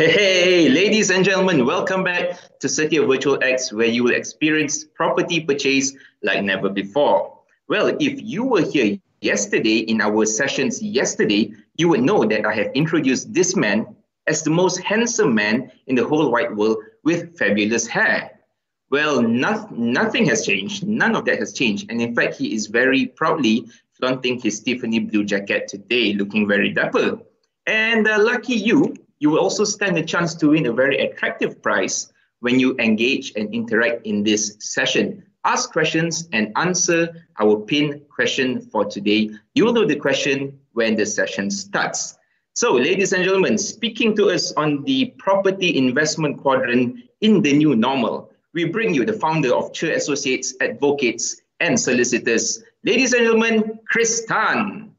Hey, ladies and gentlemen, welcome back to Setia Virtual-X, where you will experience property purchase like never before. Well, if you were here yesterday in our sessions yesterday, you would know that I have introduced this man as the most handsome man in the whole wide world with fabulous hair. Well, nothing has changed. None of that has changed. And in fact, he is very proudly flaunting his Tiffany blue jacket today, looking very dapper. And lucky you will also stand a chance to win a very attractive prize when you engage and interact in this session. Ask questions and answer our pinned question for today. You will know the question when the session starts. So, ladies and gentlemen, speaking to us on the property investment quadrant in the new normal, we bring you the founder of Chur Associates, Advocates and Solicitors. Ladies and gentlemen, Chris Tan.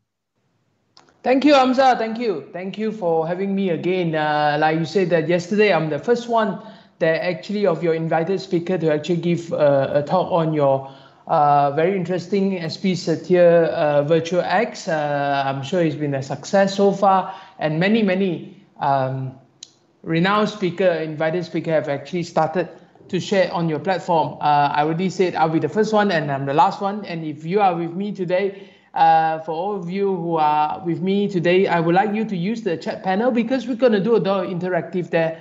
Thank you, Hamza. Thank you. Thank you for having me again. Like you said that yesterday, I'm the first one that actually of your invited speaker to actually give a talk on your very interesting SP Setia Virtual-X. I'm sure it's been a success so far, and many renowned invited speaker have actually started to share on your platform. I already said I'll be the first one and I'm the last one. And if you are with me today, for all of you who are with me today, I would like you to use the chat panel because we're going to do a lot of interactive there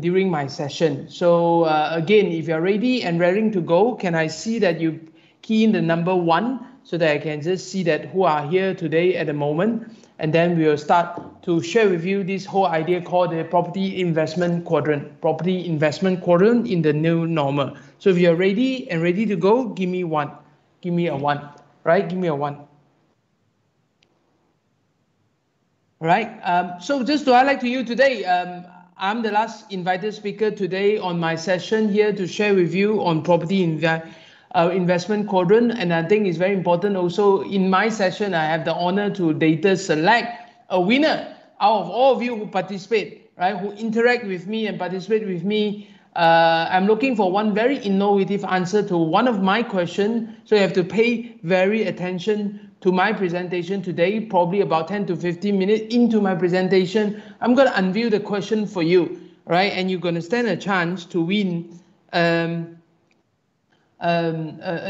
during my session. So again, if you're ready and raring to go, can I see that you key in the number 1 so that I can just see that who are here today at the moment, and then we will start to share with you this whole idea called the property investment quadrant in the new normal. So if you're ready and ready to go, give me 1. Give me a 1. Right, give me a 1. Right, so just to highlight to you today, I'm the last invited speaker today on my session here to share with you on property investment quadrant. And I think it's very important also in my session, I have the honor to later select a winner out of all of you who participate, right, who interact with me and participate with me. I'm looking for one very innovative answer to one of my questions. So you have to pay very attention to my presentation today, probably about 10 to 15 minutes into my presentation. I'm going to unveil the question for you, right? And you're going to stand a chance to win a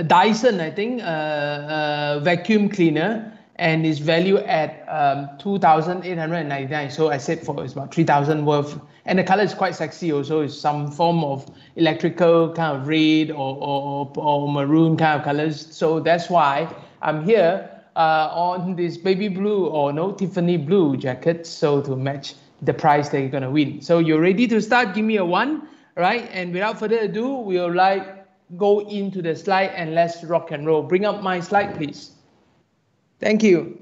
Dyson, I think, vacuum cleaner, and is valued at 2,899. So I said it's about 3,000 worth. And the color is quite sexy also. It's some form of electrical kind of red or maroon kind of colors. So that's why I'm here on this baby blue or no Tiffany blue jacket. So to match the price that you're going to win. So you're ready to start? Give me a 1, right? And without further ado, we'll go into the slide and let's rock and roll. Bring up my slide, please. Thank you.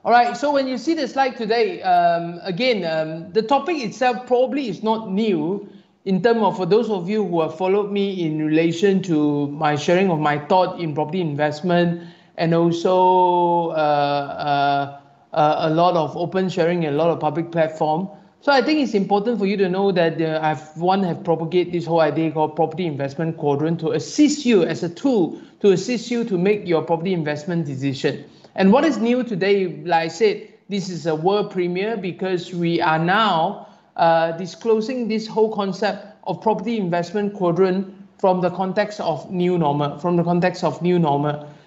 All right, so when you see the slide today, again, the topic itself probably is not new in terms of, for those of you who have followed me in relation to my sharing of my thought in property investment, and also a lot of open sharing and a lot of public platform. So I think it's important for you to know that have propagated this whole idea called property investment quadrant to assist you as a tool to assist you to make your property investment decision. And what is new today, like I said, this is a world premiere because we are now disclosing this whole concept of property investment quadrant from the context of new normal,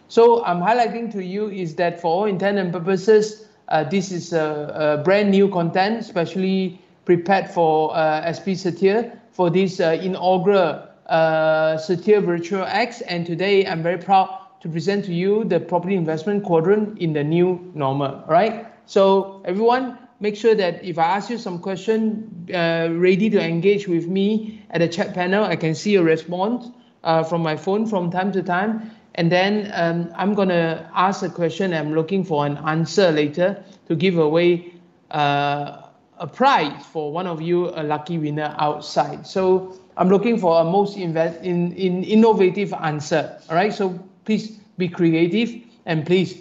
So I'm highlighting to you is that for all intent and purposes, this is a brand new content, especially prepared for SP Setia for this inaugural Setia Virtual-X. And today I'm very proud to present to you the property investment quadrant in the new normal, right? So everyone, make sure that if I ask you some question, ready to engage with me at the chat panel. I can see a response from my phone from time to time. And then I'm gonna ask a question. I'm looking for an answer later to give away a prize for one of you, a lucky winner outside. So I'm looking for a most innovative answer, all right? So please be creative and please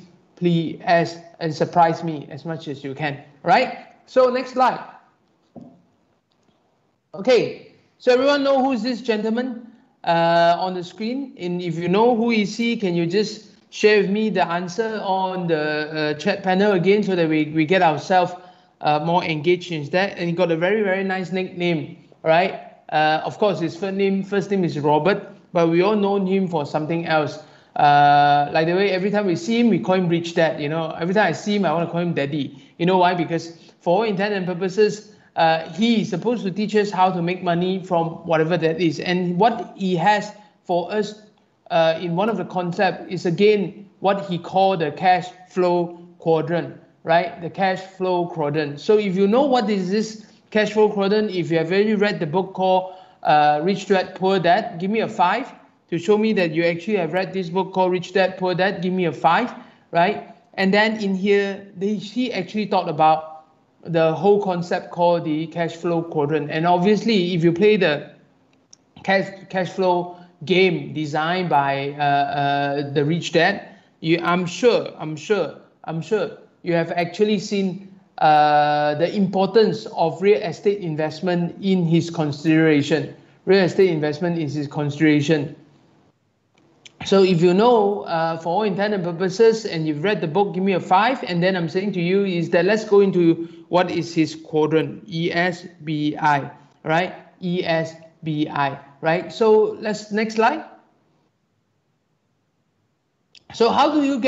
ask and surprise me as much as you can, right? So next slide. Okay, so everyone know who is this gentleman on the screen? And if you know who is he, can you just share with me the answer on the chat panel again so that we get ourselves more engaged in that, and he got a very, very nice nickname, right? Of course, his first name is Robert, but we all know him for something else. Like the way every time we see him, we call him Rich Dad. You know, every time I see him, I want to call him Daddy. You know why? Because for all intent and purposes, he is supposed to teach us how to make money from whatever that is. And what he has for us in one of the concepts is, again, what he called the cash flow quadrant, right? The cash flow quadrant. So if you know what is this cash flow quadrant, if you have already read the book called Rich Dad, Poor Dad, give me a 5 to show me that you actually have read this book called Rich Dad, Poor Dad, give me a 5, right? And then in here, he actually talked about the whole concept called the cash flow quadrant. And obviously, if you play the cash flow game designed by the Rich Dad, I'm sure you have actually seen the importance of real estate investment in his consideration. Real estate investment is his consideration. So if you know, for all intent and purposes, and you've read the book, give me a 5. And then I'm saying to you is that let's go into what is his quadrant, ESBI, right? ESBI, right? So next slide. So how do you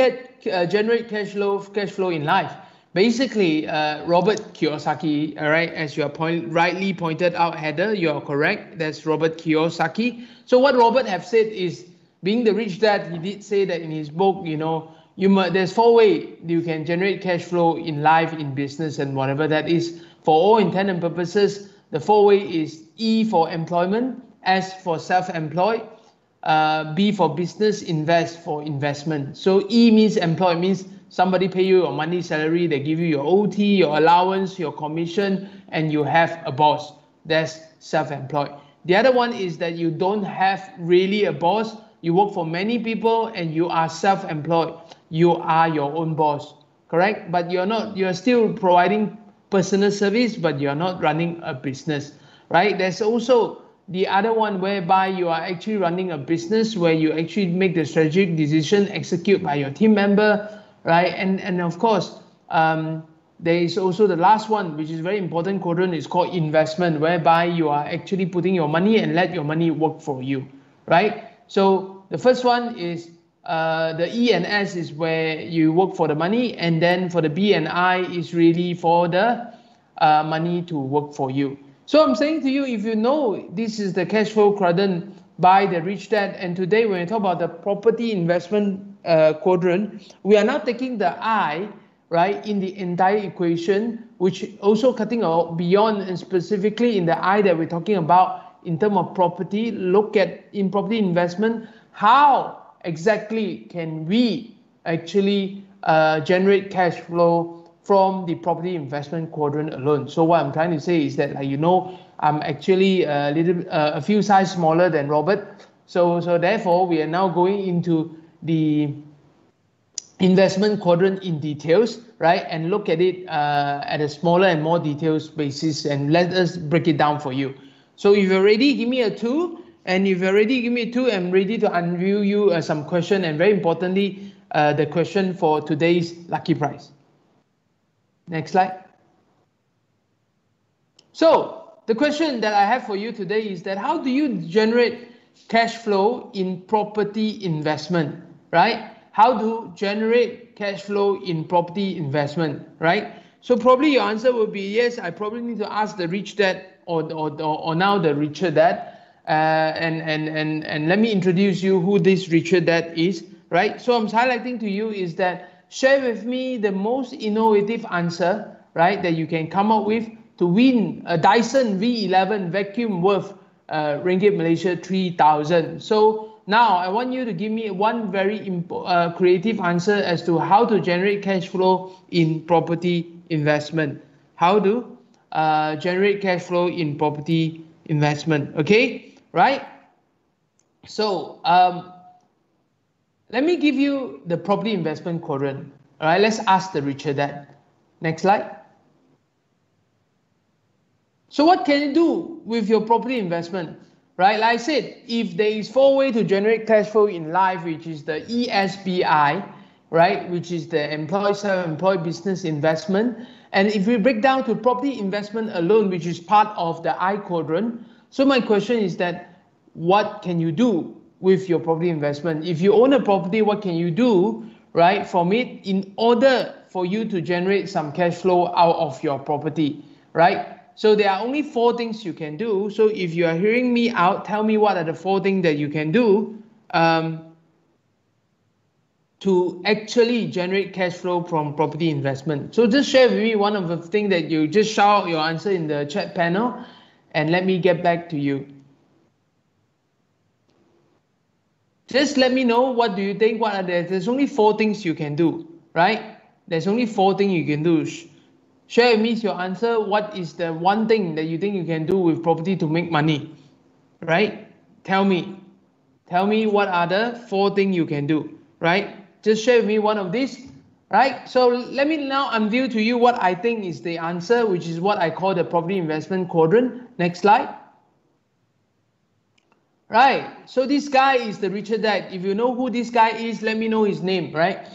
generate cash flow in life? Basically, Robert Kiyosaki, all right, as you are rightly pointed out, Heather, you are correct. That's Robert Kiyosaki. So what Robert have said is, being the Rich Dad, he did say that in his book, you know, there's 4 ways you can generate cash flow in life, in business, and whatever that is. For all intent and purposes, the 4 ways is E for employment, S for self-employed, B for business, invest for investment. So E means employ, means somebody pay you your monthly salary, they give you your OT, your allowance, your commission, and you have a boss. That's self-employed. The other one is that you don't have really a boss. You work for many people and you are self-employed. You are your own boss, correct? But you're still providing personal service, but you're not running a business, right? There's also the other one whereby you are actually running a business where you actually make the strategic decision, execute by your team member, right? And of course, there is also the last one, which is very important quadrant, is called investment, whereby you are actually putting your money and let your money work for you, right? So the first one is the E and S is where you work for the money, and then for the B and I is really for the money to work for you. So I'm saying to you, if you know this is the cash flow quadrant by the Rich Dad, and today when we talk about the property investment quadrant, we are now taking the I, right, in the entire equation, which also cutting out beyond, and specifically in the I that we're talking about in terms of property. Look at in property investment, how exactly can we actually generate cash flow from the property investment quadrant alone. So what I'm trying to say is that, like, you know, I'm actually a few size smaller than Robert. So therefore, we are now going into the investment quadrant in details, right? And look at it at a smaller and more details basis, and let us break it down for you. So if you're ready, give me a 2. And if you're ready, give me a 2. I'm ready to unveil you some question, and very importantly, the question for today's lucky prize. Next slide. So the question that I have for you today is that how do you generate cash flow in property investment, right? How to generate cash flow in property investment, right? So probably your answer will be yes. I probably need to ask the Rich Dad or now the Richer Dad. And let me introduce you who this Richer Dad is, right? So I'm highlighting to you is that share with me the most innovative answer, right, that you can come up with to win a Dyson V11 vacuum worth Ringgit Malaysia 3,000. So now I want you to give me one very creative answer as to how to generate cash flow in property investment. How to generate cash flow in property investment, okay, right? So let me give you the property investment quadrant. All right, let's ask the Richer Dad. Next slide. So what can you do with your property investment? Right, like I said, if there is 4 ways to generate cash flow in life, which is the ESBI, right? Which is the employed, self-employed business investment. And if we break down to property investment alone, which is part of the I quadrant, so my question is that what can you do with your property investment? If you own a property, what can you do, right, from it in order for you to generate some cash flow out of your property, right? So there are only 4 things you can do. So if you are hearing me out, tell me what are the 4 things that you can do to actually generate cash flow from property investment. So just share with me one of the things that you just shout out your answer in the chat panel, and let me get back to you. Just let me know, what do you think? What are there's only 4 things you can do, right? There's only 4 things you can do. Share with me your answer. What is the one thing that you think you can do with property to make money, right? Tell me what are the 4 things you can do, right? Just share with me one of these, right? So let me now unveil to you what I think is the answer, which is what I call the property investment quadrant. Next slide. Right, so this guy is the Richard Dad. If you know who this guy is, let me know his name, right?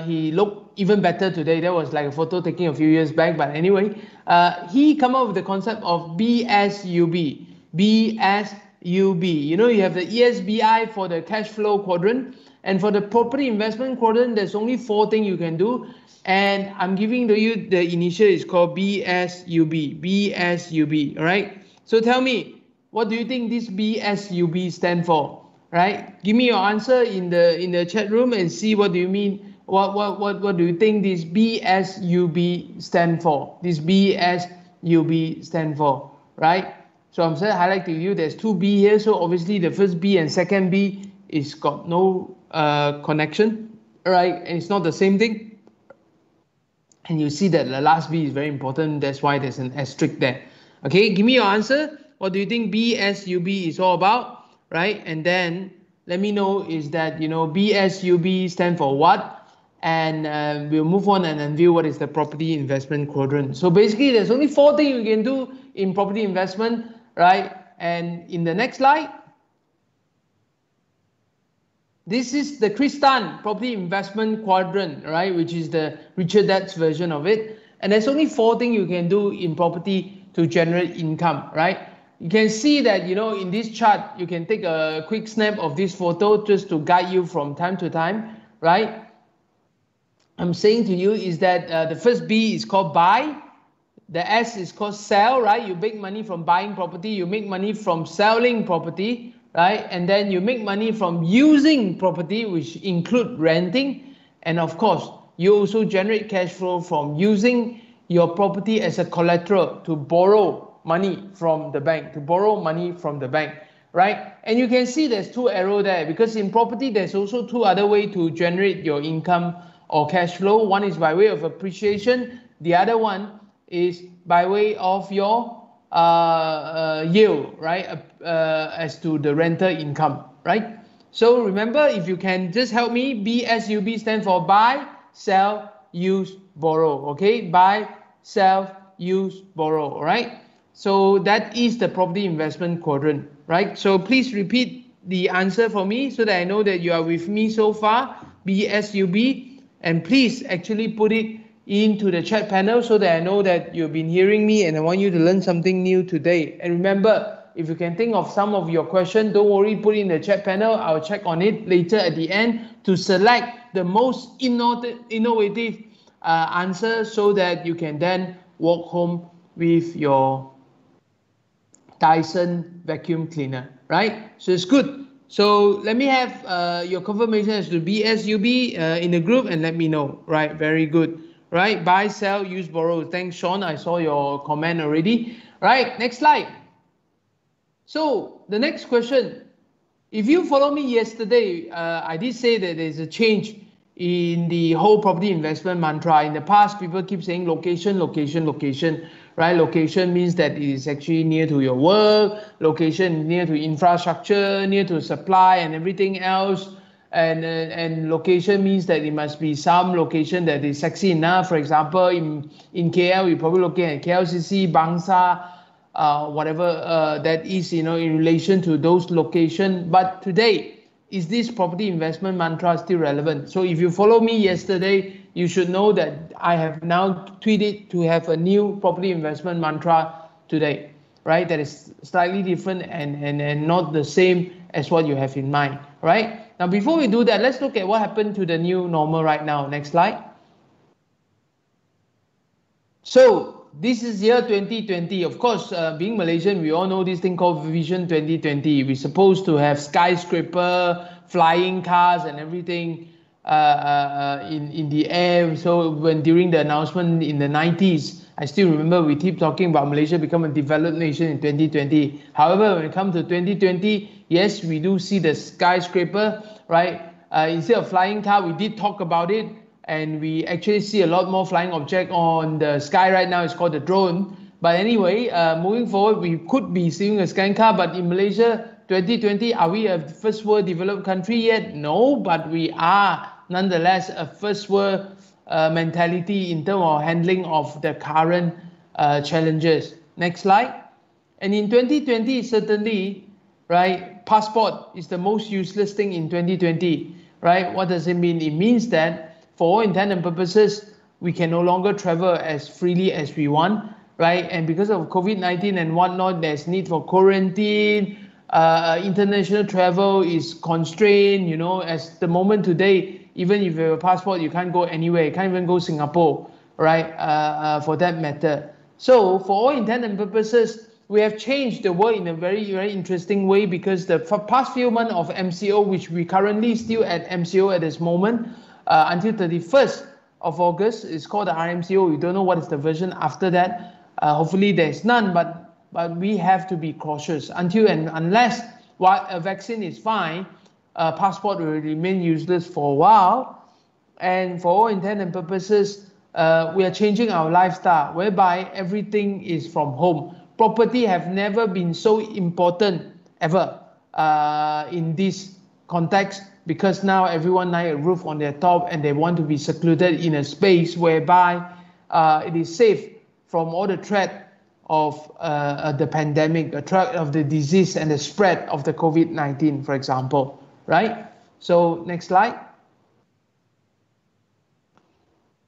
He looked even better today. That was like a photo taken a few years back, but anyway, he came up with the concept of BSUB. BSUB. You know, you have the ESBI for the cash flow quadrant, and for the property investment quadrant, there's only 4 things you can do. And I'm giving to you the initial is called BSUB. BSUB, all right? So tell me, what do you think this BSUB stand for, right? Give me your answer in the chat room and see what do you mean. What do you think this BSUB stand for? This BSUB stand for, right? So I'm saying highlight to you. There's 2 B here, so obviously the first B and second B is got no connection, right? And it's not the same thing. And you see that the last B is very important. That's why there's an asterisk there. Okay, give me your answer. What do you think BSUB is all about, right? And then let me know, is that, you know, BSUB stand for what? And we'll move on and unveil what is the property investment quadrant. So basically, there's only 4 things you can do in property investment, right? And in the next slide, this is the Chris Tan property investment quadrant, right? Which is the Richard Dad's version of it. And there's only 4 things you can do in property to generate income, right? You can see that, you know, in this chart, you can take a quick snap of this photo just to guide you from time to time, right? I'm saying to you is that the first B is called buy. The S is called sell, right? You make money from buying property. You make money from selling property, right? And then you make money from using property, which include renting. And of course, you also generate cash flow from using your property as a collateral to borrow money from the bank, right? And you can see there's 2 arrows there, because in property, there's also 2 other ways to generate your income or cash flow. One is by way of appreciation. The other one is by way of your yield, right? As to the rental income, right? So remember, if you can just help me, BSUB stands for buy, sell, use, borrow, okay? Buy, sell, use, borrow, all right? So that is the property investment quadrant, right? So please repeat the answer for me so that I know that you are with me so far, BSUB, and please actually put it into the chat panel so that I know that you've been hearing me and I want you to learn something new today. And remember, if you can think of some of your questions, don't worry, put it in the chat panel. I'll check on it later at the end to select the most innovative answer so that you can then walk home with your Dyson vacuum cleaner, right? So it's good. So let me have your confirmation as to BSUB in the group and let me know, right? Very good, right? Buy, sell, use, borrow. Thanks, Sean. I saw your comment already. Right, next slide. So the next question, if you follow me yesterday, I did say that there's a change in the whole property investment mantra. In the past, people keep saying location, location, location, right? Location means that it is actually near to your work, location near to infrastructure, near to supply and everything else. And location means that it must be some location that is sexy enough. For example, in KL, you're probably looking at KLCC, Bangsa, whatever that is, you know, in relation to those locations. But today, is this property investment mantra still relevant? So if you follow me yesterday, you should know that I have now tweeted to have a new property investment mantra today, right? That is slightly different and not the same as what you have in mind, right? Now, before we do that, let's look at what happened to the new normal right now. Next slide. So this is year 2020. Of course, being Malaysian, we all know this thing called Vision 2020. We're supposed to have skyscraper, flying cars and everything in the air. So when during the announcement in the 90s, I still remember we keep talking about Malaysia become a developed nation in 2020. However, when it comes to 2020, yes, we do see the skyscraper, right? Instead of flying car, we did talk about it. And we actually see a lot more flying object on the sky right now. It's called the drone. But anyway, moving forward, we could be seeing a sky car. But in Malaysia, 2020, are we a first world developed country yet? No, but we are nonetheless a first world mentality in terms of handling of the current challenges. Next slide. And in 2020, certainly, right, passport is the most useless thing in 2020, right? What does it mean? It means that for all intent and purposes, we can no longer travel as freely as we want, right? And because of COVID-19 and whatnot, there's need for quarantine, international travel is constrained, you know, as the moment today, even if you have a passport, you can't go anywhere, you can't even go Singapore, right, for that matter. So for all intent and purposes, we have changed the world in a very, very interesting way because the past few months of MCO, which we currently still at MCO at this moment, until 31st of August, it's called the RMCO. We don't know what is the version after that. Hopefully there's none, but we have to be cautious until and unless while a vaccine is fine, passport will remain useless for a while. And for all intent and purposes, we are changing our lifestyle whereby everything is from home. Property have never been so important ever in this context, because now everyone has a roof on their top and they want to be secluded in a space whereby it is safe from all the threat of the pandemic, the threat of the disease and the spread of the COVID-19, for example, right? So next slide.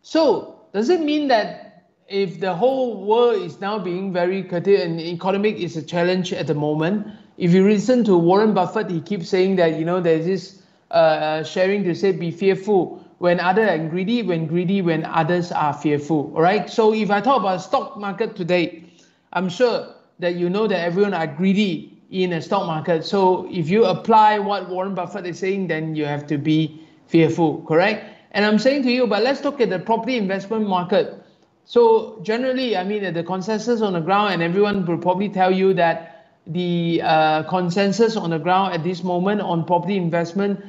So does it mean that if the whole world is now being very curtailed and economic is a challenge at the moment, if you listen to Warren Buffett, he keeps saying that, you know, there's this sharing to say be fearful when others are greedy, when others are fearful. All right. So if I talk about stock market today, I'm sure that you know that everyone are greedy in a stock market. So if you apply what Warren Buffett is saying, then you have to be fearful, correct? And I'm saying to you, but let's look at the property investment market. So generally, I mean, the consensus on the ground, and everyone will probably tell you that the consensus on the ground at this moment on property investment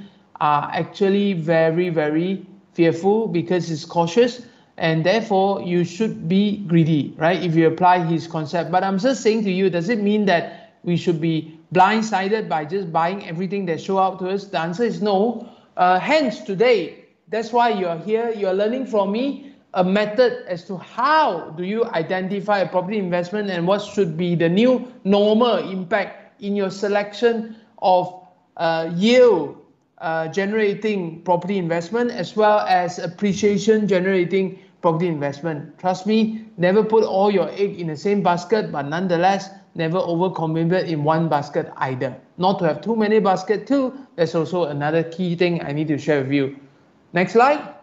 are actually very, very fearful because it's cautious, and therefore you should be greedy, right? If you apply his concept. But I'm just saying to you, does it mean that we should be blindsided by just buying everything that show up to us? The answer is no. Hence today, that's why you're here. You're learning from me a method as to how do you identify a property investment and what should be the new normal impact in your selection of yield generating property investment as well as appreciation generating property investment. Trust me, never put all your egg in the same basket, but nonetheless, never overcommit in one basket either. Not to have too many baskets too. That's also another key thing I need to share with you. Next slide.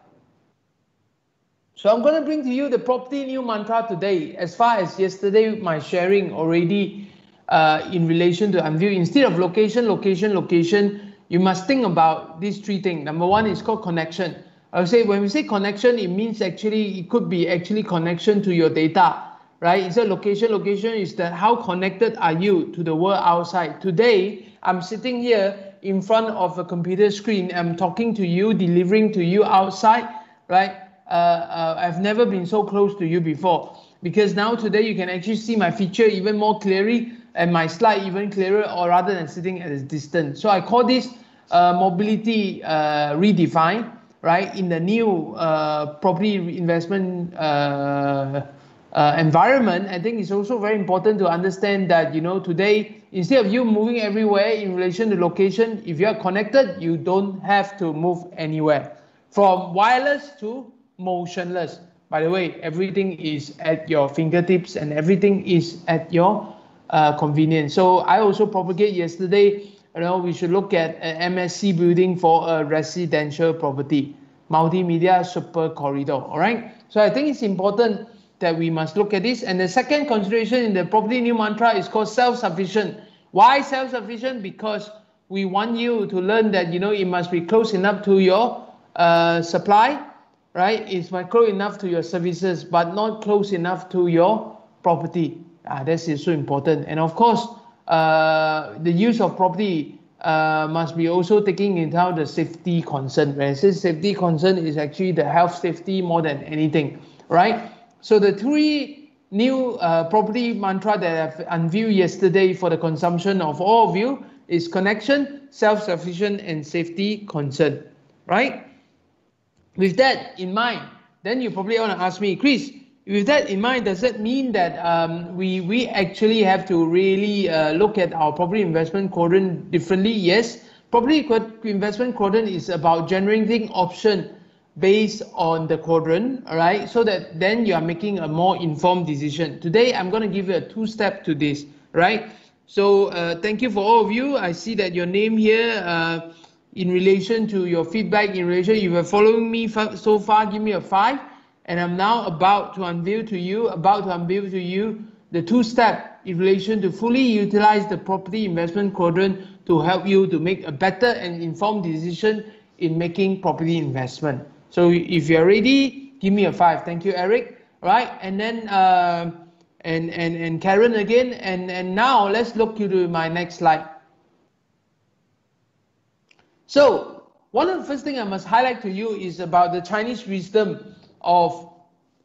So I'm going to bring to you the property new mantra today. As far as yesterday, my sharing already in relation to Unview, instead of location, you must think about these three things. Number one is called connection. I would say when we say connection, it means actually, it could be actually connection to your data, right? Instead of location is that how connected are you to the world outside. Today, I'm sitting here in front of a computer screen. I'm talking to you, delivering to you outside, right? I've never been so close to you before, because now today you can actually see my feature even more clearly and my slide even clearer, or rather than sitting at a distance. So I call this mobility redefined, right? In the new property investment environment, I think it's also very important to understand that, you know, today, instead of you moving everywhere in relation to location, if you are connected, you don't have to move anywhere. From wireless to motionless. By the way, everything is at your fingertips and everything is at your convenience. So I also propagate yesterday, you know, we should look at an MSC building for a residential property, multimedia super corridor, all right? So I think it's important that we must look at this. And the second consideration in the property new mantra is called self-sufficient. Why self-sufficient? Because we want you to learn that, you know, it must be close enough to your supply, right? It's close enough to your services, but not close enough to your property. That's also important. And of course, the use of property must be also taking into account the safety concern. When I say safety concern, is actually the health safety more than anything, right? So the three new property mantra that I've unveiled yesterday for the consumption of all of you is connection, self-sufficient, and safety concern, right? With that in mind, then you probably want to ask me, Chris, with that in mind, does that mean that we actually have to really look at our property investment quadrant differently? Yes, property investment quadrant is about generating option based on the quadrant, all right? So that then you are making a more informed decision. Today, I'm going to give you a two-step to this, right? So thank you for all of you. I see that your name here, in relation to your feedback, in relation, you were following me so far, give me a 5. And I'm now about to unveil to you the two-step in relation to fully utilize the property investment quadrant to help you to make a better and informed decision in making property investment. So if you're ready, give me a 5. Thank you, Eric. Right, and then and Karen again. And now let's look into my next slide. So one of the first things I must highlight to you is about the Chinese wisdom of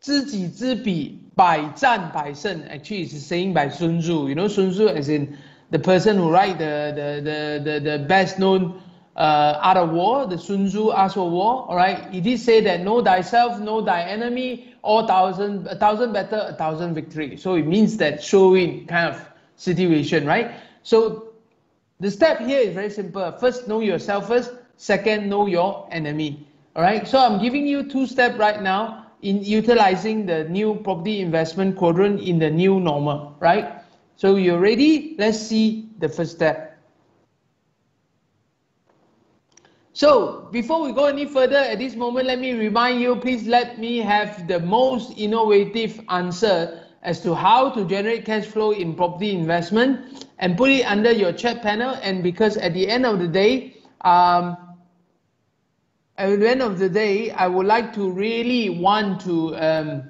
知己知彼，百战百胜. Actually, it's a saying by Sun Tzu. You know Sun Tzu, as in the person who write the best known art of war, the Sun Tzu Art of War. All right, it did say that know thyself, know thy enemy, or a thousand better, 1,000 victory. So it means that showing kind of situation, right? So the step here is very simple. First, know yourself first. Second, know your enemy. All right. So I'm giving you two steps right now in utilizing the new property investment quadrant in the new normal, right? So you're ready? Let's see the first step. So before we go any further at this moment, let me remind you, please let me have the most innovative answer as to how to generate cash flow in property investment and put it under your chat panel. And because at the end of the day, I would like to really want to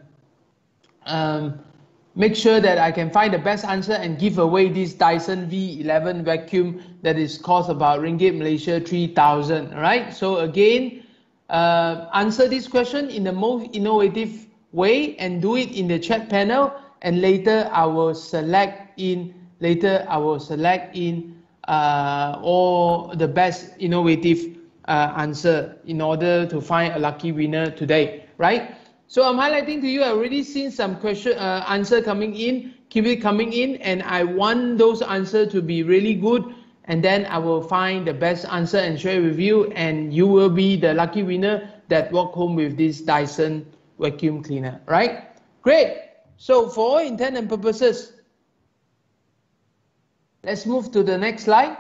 make sure that I can find the best answer and give away this Dyson V11 vacuum that is cost about Ringgit Malaysia 3,000. Right? So again, answer this question in the most innovative way and do it in the chat panel. And later I will select in all the best innovative answer in order to find a lucky winner today, right? So I'm highlighting to you, I've already seen some question answer coming in, keep it coming in, and I want those answers to be really good, and then I will find the best answer and share with you, and you will be the lucky winner that walk home with this Dyson vacuum cleaner, right? Great. So for all intent and purposes, let's move to the next slide.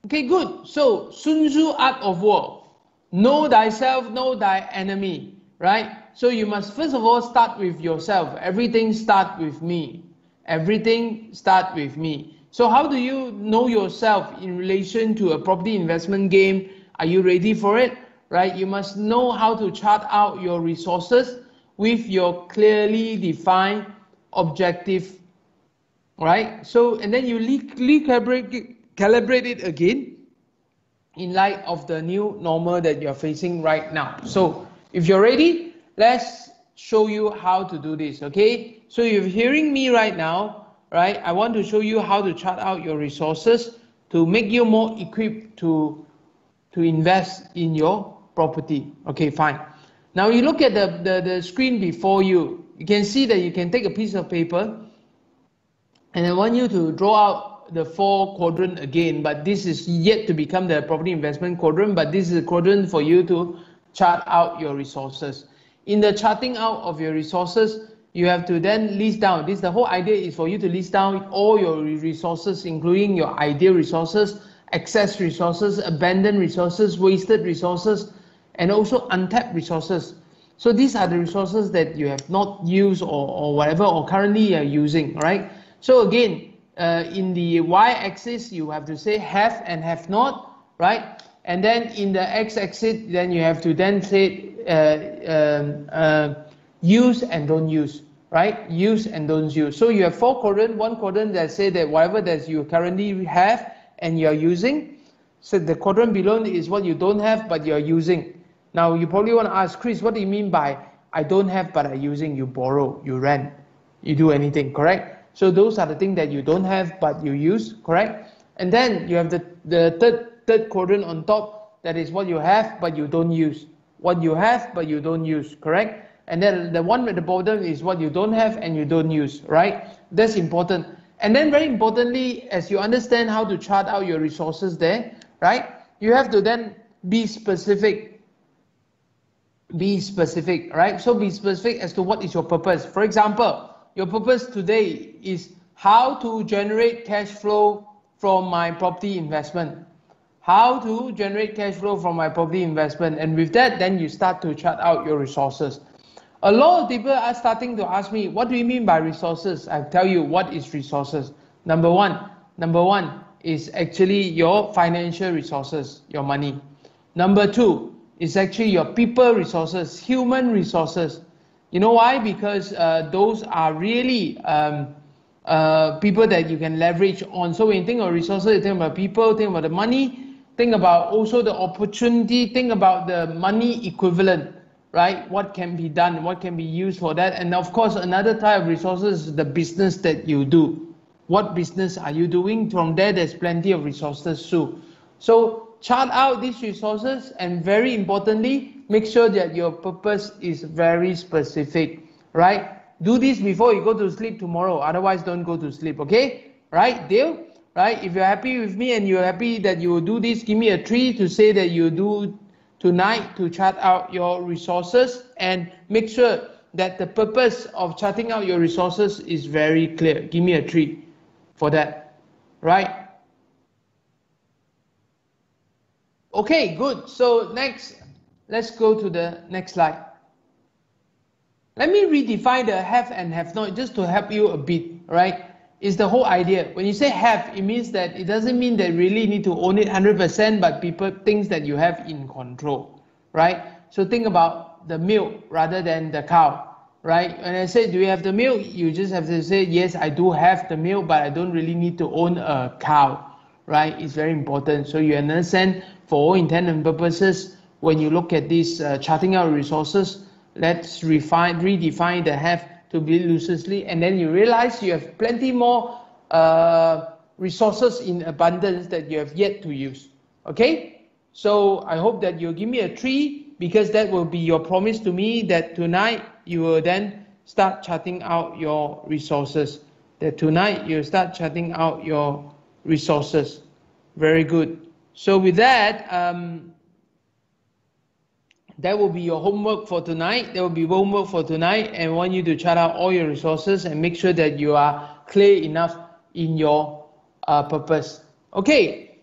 Okay, good. So Sun Tzu Art of War. Know thyself, know thy enemy, right? So you must first of all start with yourself. Everything starts with me. Everything starts with me. So how do you know yourself in relation to a property investment game? Are you ready for it? Right? You must know how to chart out your resources with your clearly defined objective, right? So, and then you calibrate it again in light of the new normal that you're facing right now. So if you're ready, let's show you how to do this, okay? So you're hearing me right now, right? I want to show you how to chart out your resources to make you more equipped to invest in your property. Okay, fine. Now you look at the screen before you. You can see that you can take a piece of paper, and I want you to draw out the 4 quadrant again, but this is yet to become the property investment quadrant, but this is a quadrant for you to chart out your resources. In the charting out of your resources, you have to then list down. The whole idea is for you to list down all your resources, including your ideal resources, excess resources, abandoned resources, wasted resources, and also untapped resources. So these are the resources that you have not used or whatever, or currently are using, right? So again, in the y-axis, you have to say have and have not, right? And then in the x-axis, then you have to then say use and don't use, right? Use and don't use. So you have 4 quadrants, 1 quadrant that say that whatever that you currently have and you're using. So the quadrant below is what you don't have but you're using. Now you probably want to ask, Chris, what do you mean by I don't have but I'm using? You borrow, you rent, you do anything, correct? So those are the things that you don't have but you use, correct? And then you have the third quadrant on top, that is what you have but you don't use. What you have but you don't use, correct? And then the one at the bottom is what you don't have and you don't use, right? That's important. And then very importantly, as you understand how to chart out your resources there, right? You have to then be specific. Be specific, right? So be specific as to what is your purpose. For example, your purpose today is how to generate cash flow from my property investment. How to generate cash flow from my property investment. And with that, then you start to chart out your resources. A lot of people are starting to ask me, what do you mean by resources? I'll tell you what is resources. Number one is actually your financial resources, your money. Number 2 is actually your people resources, human resources. You know why? Because those are really people that you can leverage on. So when you think of resources, you think about people, think about the money, think about also the opportunity, think about the money equivalent, right? What can be done, what can be used for that. And of course, another type of resources is the business that you do. What business are you doing? From there, there's plenty of resources too. So chart out these resources, and very importantly, make sure that your purpose is very specific, right? Do this before you go to sleep tomorrow, otherwise don't go to sleep, okay? Right, deal? Right, if you're happy with me and you're happy that you will do this, give me a 3 to say that you do tonight to chart out your resources, and make sure that the purpose of charting out your resources is very clear. Give me a 3 for that, right? Okay, good. So next, let's go to the next slide. Let me redefine the have and have not just to help you a bit, right? It's the whole idea. When you say have, it means that it doesn't mean that you really need to own it 100%, but people things that you have in control, right? So think about the milk rather than the cow, right? When I say, do you have the milk? You just have to say, yes, I do have the milk, but I don't really need to own a cow, right? It's very important. So you understand, for all intent and purposes, when you look at this charting out resources, let's redefine the have to be loosely, and then you realize you have plenty more resources in abundance that you have yet to use. Okay, so I hope that you'll give me a 3, because that will be your promise to me that tonight you will then start charting out your resources. That tonight you'll start charting out your resources. Very good. So with that, that will be your homework for tonight. There will be homework for tonight, and I want you to chart out all your resources and make sure that you are clear enough in your purpose. Okay,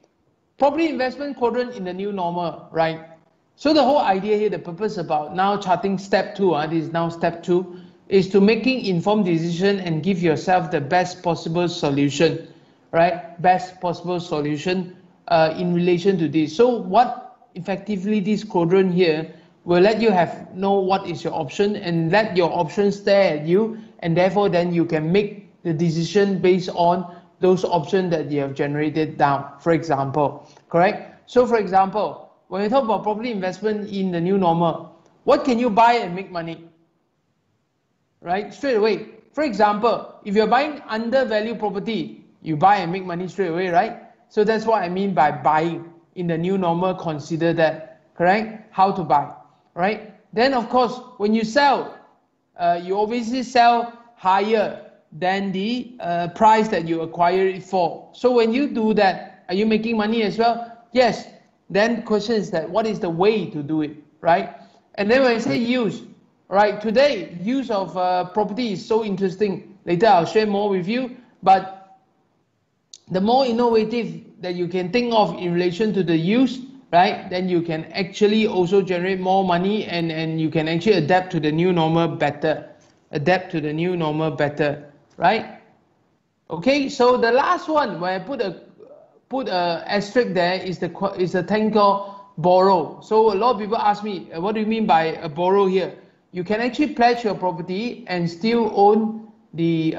property investment quadrant in the new normal, right? So the whole idea here, the purpose about now charting step 2, this is now step 2, is to making informed decision and give yourself the best possible solution, right? Best possible solution in relation to this. So what effectively this quadrant here will let you know what is your option, and let your options stare at you, and therefore then you can make the decision based on those options that you have generated down, for example, correct? So for example, when we talk about property investment in the new normal, what can you buy and make money, right? Straight away. For example, if you're buying undervalued property, you buy and make money straight away, right? So that's what I mean by buying. In the new normal, consider that. correct? How to buy, right? Then of course, when you sell, you obviously sell higher than the price that you acquire it for. So when you do that, are you making money as well? Yes. Then the question is that what is the way to do it, right? And then when I say use, right? Today, use of property is so interesting. Later I'll share more with you. But the more innovative that you can think of in relation to the use, right? Then you can actually also generate more money, and you can actually adapt to the new normal better. Adapt to the new normal better, right? Okay, so the last one where I put a asterisk there is the thing called borrow. So a lot of people ask me, what do you mean by a borrow here? You can actually pledge your property and still own the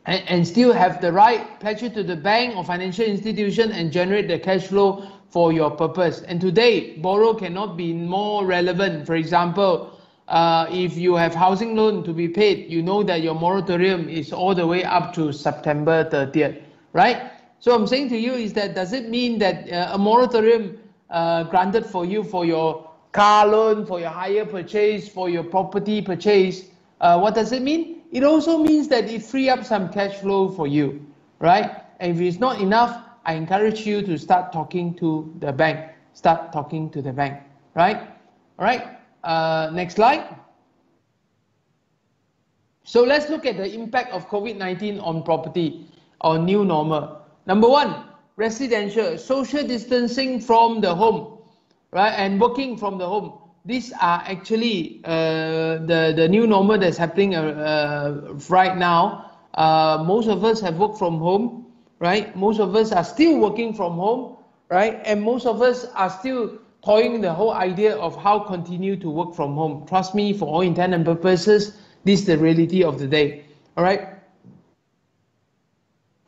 and still have the right, pledge it to the bank or financial institution and generate the cash flow for your purpose. And today, borrow cannot be more relevant. For example, if you have housing loan to be paid, you know that your moratorium is all the way up to September 30th, right? So I'm saying to you is that, does it mean that a moratorium granted for you for your car loan, for your hire purchase, for your property purchase, what does it mean? It also means that it free up some cash flow for you, right? And if it's not enough, I encourage you to start talking to the bank. Start talking to the bank, right? All right. Next slide. So let's look at the impact of COVID-19 on property or new normal. Number one, residential, social distancing from the home, right, and working from the home. These are actually the new normal that's happening right now. Most of us have worked from home, right? Most of us are still working from home, right? And most of us are still toying the whole idea of how continue to work from home. Trust me, for all intent and purposes, this is the reality of the day, all right?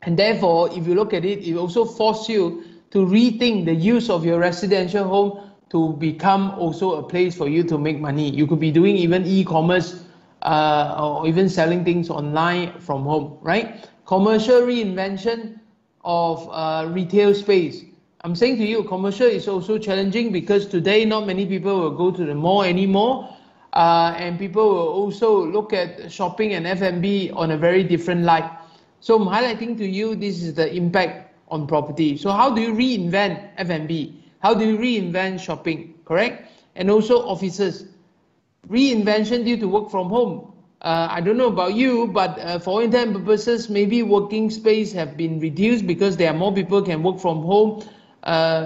And therefore, if you look at it, it also forces you to rethink the use of your residential home to become also a place for you to make money. You could be doing even e-commerce or even selling things online from home, right? Commercial reinvention of retail space. I'm saying to you, commercial is also challenging because today not many people will go to the mall anymore, and people will also look at shopping and F&B on a very different light. So I'm highlighting to you, this is the impact on property. So how do you reinvent F&B? How do you reinvent shopping, correct? And also offices. Reinvention due to work from home. I don't know about you, but for all intent and purposes, maybe working space have been reduced because there are more people can work from home.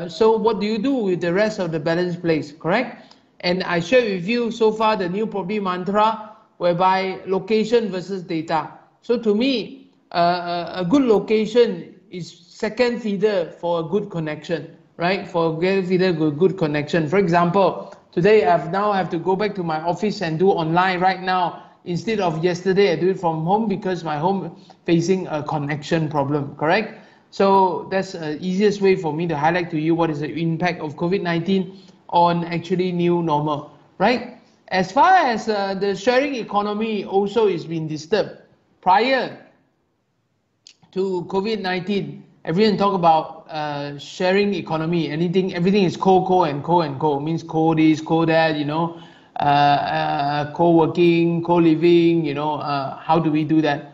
So what do you do with the rest of the balanced place, correct? And I shared with you so far the new property mantra, whereby location versus data. So to me, a good location is second feeder for a good connection, right? For a good connection. For example, today I now have to go back to my office and do online right now. Instead of yesterday, I do it from home because my home facing a connection problem, correct? So that's the easiest way for me to highlight to you what is the impact of COVID-19 on actually new normal, right? As far as the sharing economy also is being disturbed. Prior to COVID-19, everyone talk about sharing economy. Everything is co, means co this, co that, you know, co-working, co-living, you know, how do we do that?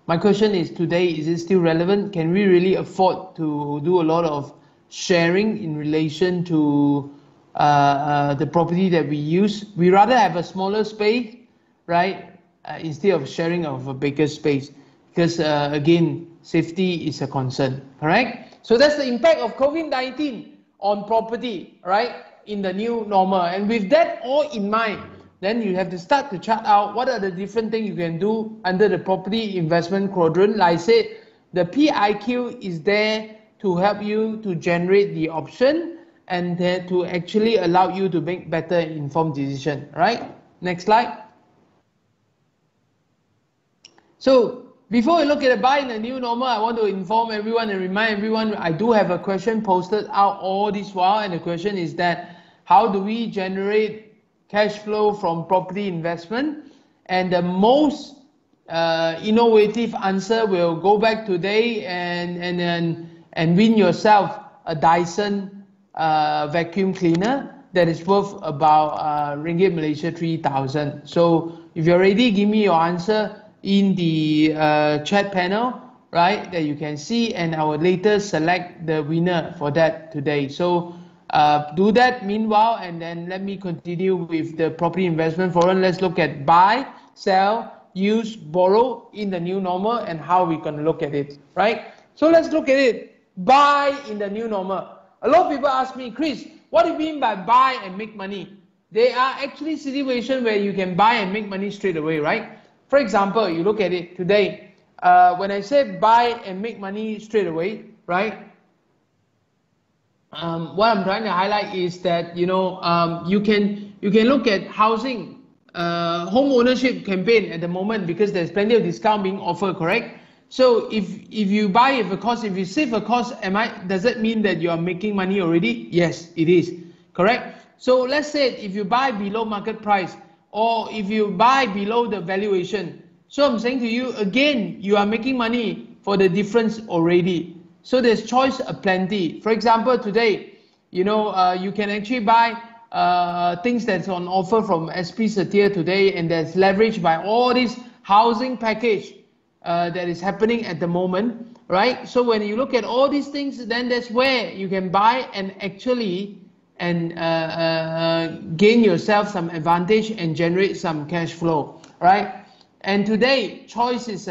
My question is today, is it still relevant? Can we really afford to do a lot of sharing in relation to the property that we use? We rather have a smaller space, right? Instead of sharing of a bigger space, because again, safety is a concern, correct? So that's the impact of COVID-19 on property, right, in the new normal. And with that all in mind, then you have to start to chart out what are the different things you can do under the property investment quadrant. Like I said, the PIQ is there to help you to generate the option and to actually allow you to make better informed decision, right? Next slide. So before we look at the buy in the new normal, I want to inform everyone and remind everyone, I do have a question posted out all this while, and the question is that, how do we generate cash flow from property investment? And the most innovative answer will go back today and win yourself a Dyson vacuum cleaner that is worth about ringgit Malaysia 3,000. So if you're ready, give me your answer in the chat panel, right, that you can see, and I will later select the winner for that today. So do that meanwhile, and then let me continue with the property investment forum. Let's look at buy, sell, use, borrow in the new normal and how we can look at it, right? So let's look at it. Buy in the new normal. A lot of people ask me, Chris, what do you mean by buy and make money? There are actually situations where you can buy and make money straight away, right? For example, you look at it today. When I say buy and make money straight away, right? What I'm trying to highlight is that you can look at housing, home ownership campaign at the moment, because there's plenty of discount being offered, correct? So if you buy at a cost, if you save a cost, does that mean that you are making money already? Yes, it is, correct? So let's say if you buy below market price, or if you buy below the valuation, so I'm saying to you again, you are making money for the difference already. So there's choice aplenty. For example, today, you can actually buy things that's on offer from SP Setia today, and that's leveraged by all this housing package that is happening at the moment, right? So when you look at all these things, then that's where you can buy and actually gain yourself some advantage and generate some cash flow, right? And today, choice is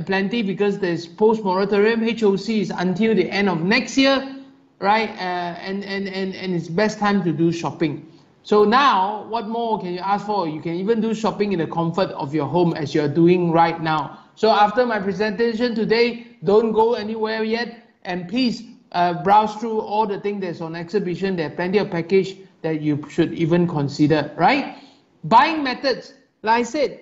plenty because there's post-moratorium. HOC is until the end of next year, right? And it's best time to do shopping. So now, what more can you ask for? You can even do shopping in the comfort of your home as you're doing right now. So after my presentation today, don't go anywhere yet, and please browse through all the things that's on exhibition. There are plenty of package that you should even consider, right? Buying methods, like I said,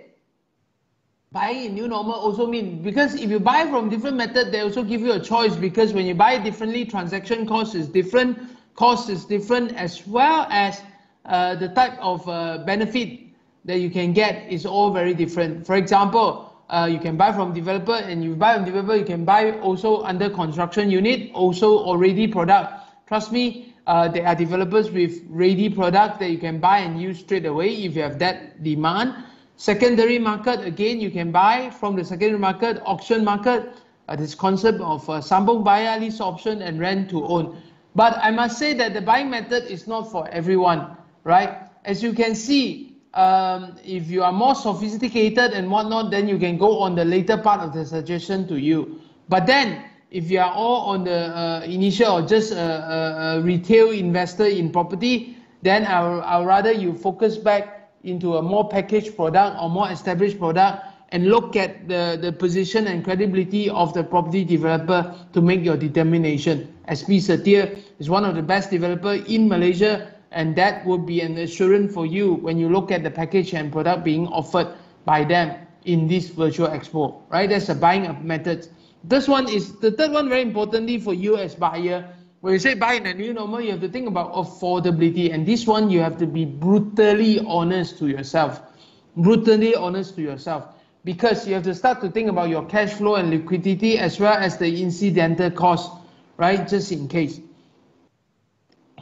buying in new normal also means, because if you buy from different method, they also give you a choice, because when you buy differently, transaction cost is different, as well as the type of benefit that you can get is all very different. For example, you can buy from developer, and you buy from developer, you can buy also under construction unit, also already product. Trust me, there are developers with ready product that you can buy and use straight away if you have that demand. Secondary market, again, you can buy from the secondary market. Auction market, this concept of sambung bayar, lease option, and rent to own. But I must say that the buying method is not for everyone, right? As you can see, if you are more sophisticated and whatnot, then you can go on the later part of the suggestion to you. But then, if you are all on the initial or just a retail investor in property, then I'll rather you focus back into a more packaged product or more established product, and look at the position and credibility of the property developer to make your determination. SP Setia is one of the best developers in Malaysia, and that would be an assurance for you when you look at the package and product being offered by them in this virtual expo, right? That's the buying method. This one is the third one, very importantly for you as buyer. When you say buy in a new normal, you have to think about affordability, and this one you have to be brutally honest to yourself. Brutally honest to yourself, because you have to start to think about your cash flow and liquidity, as well as the incidental cost, right? Just in case.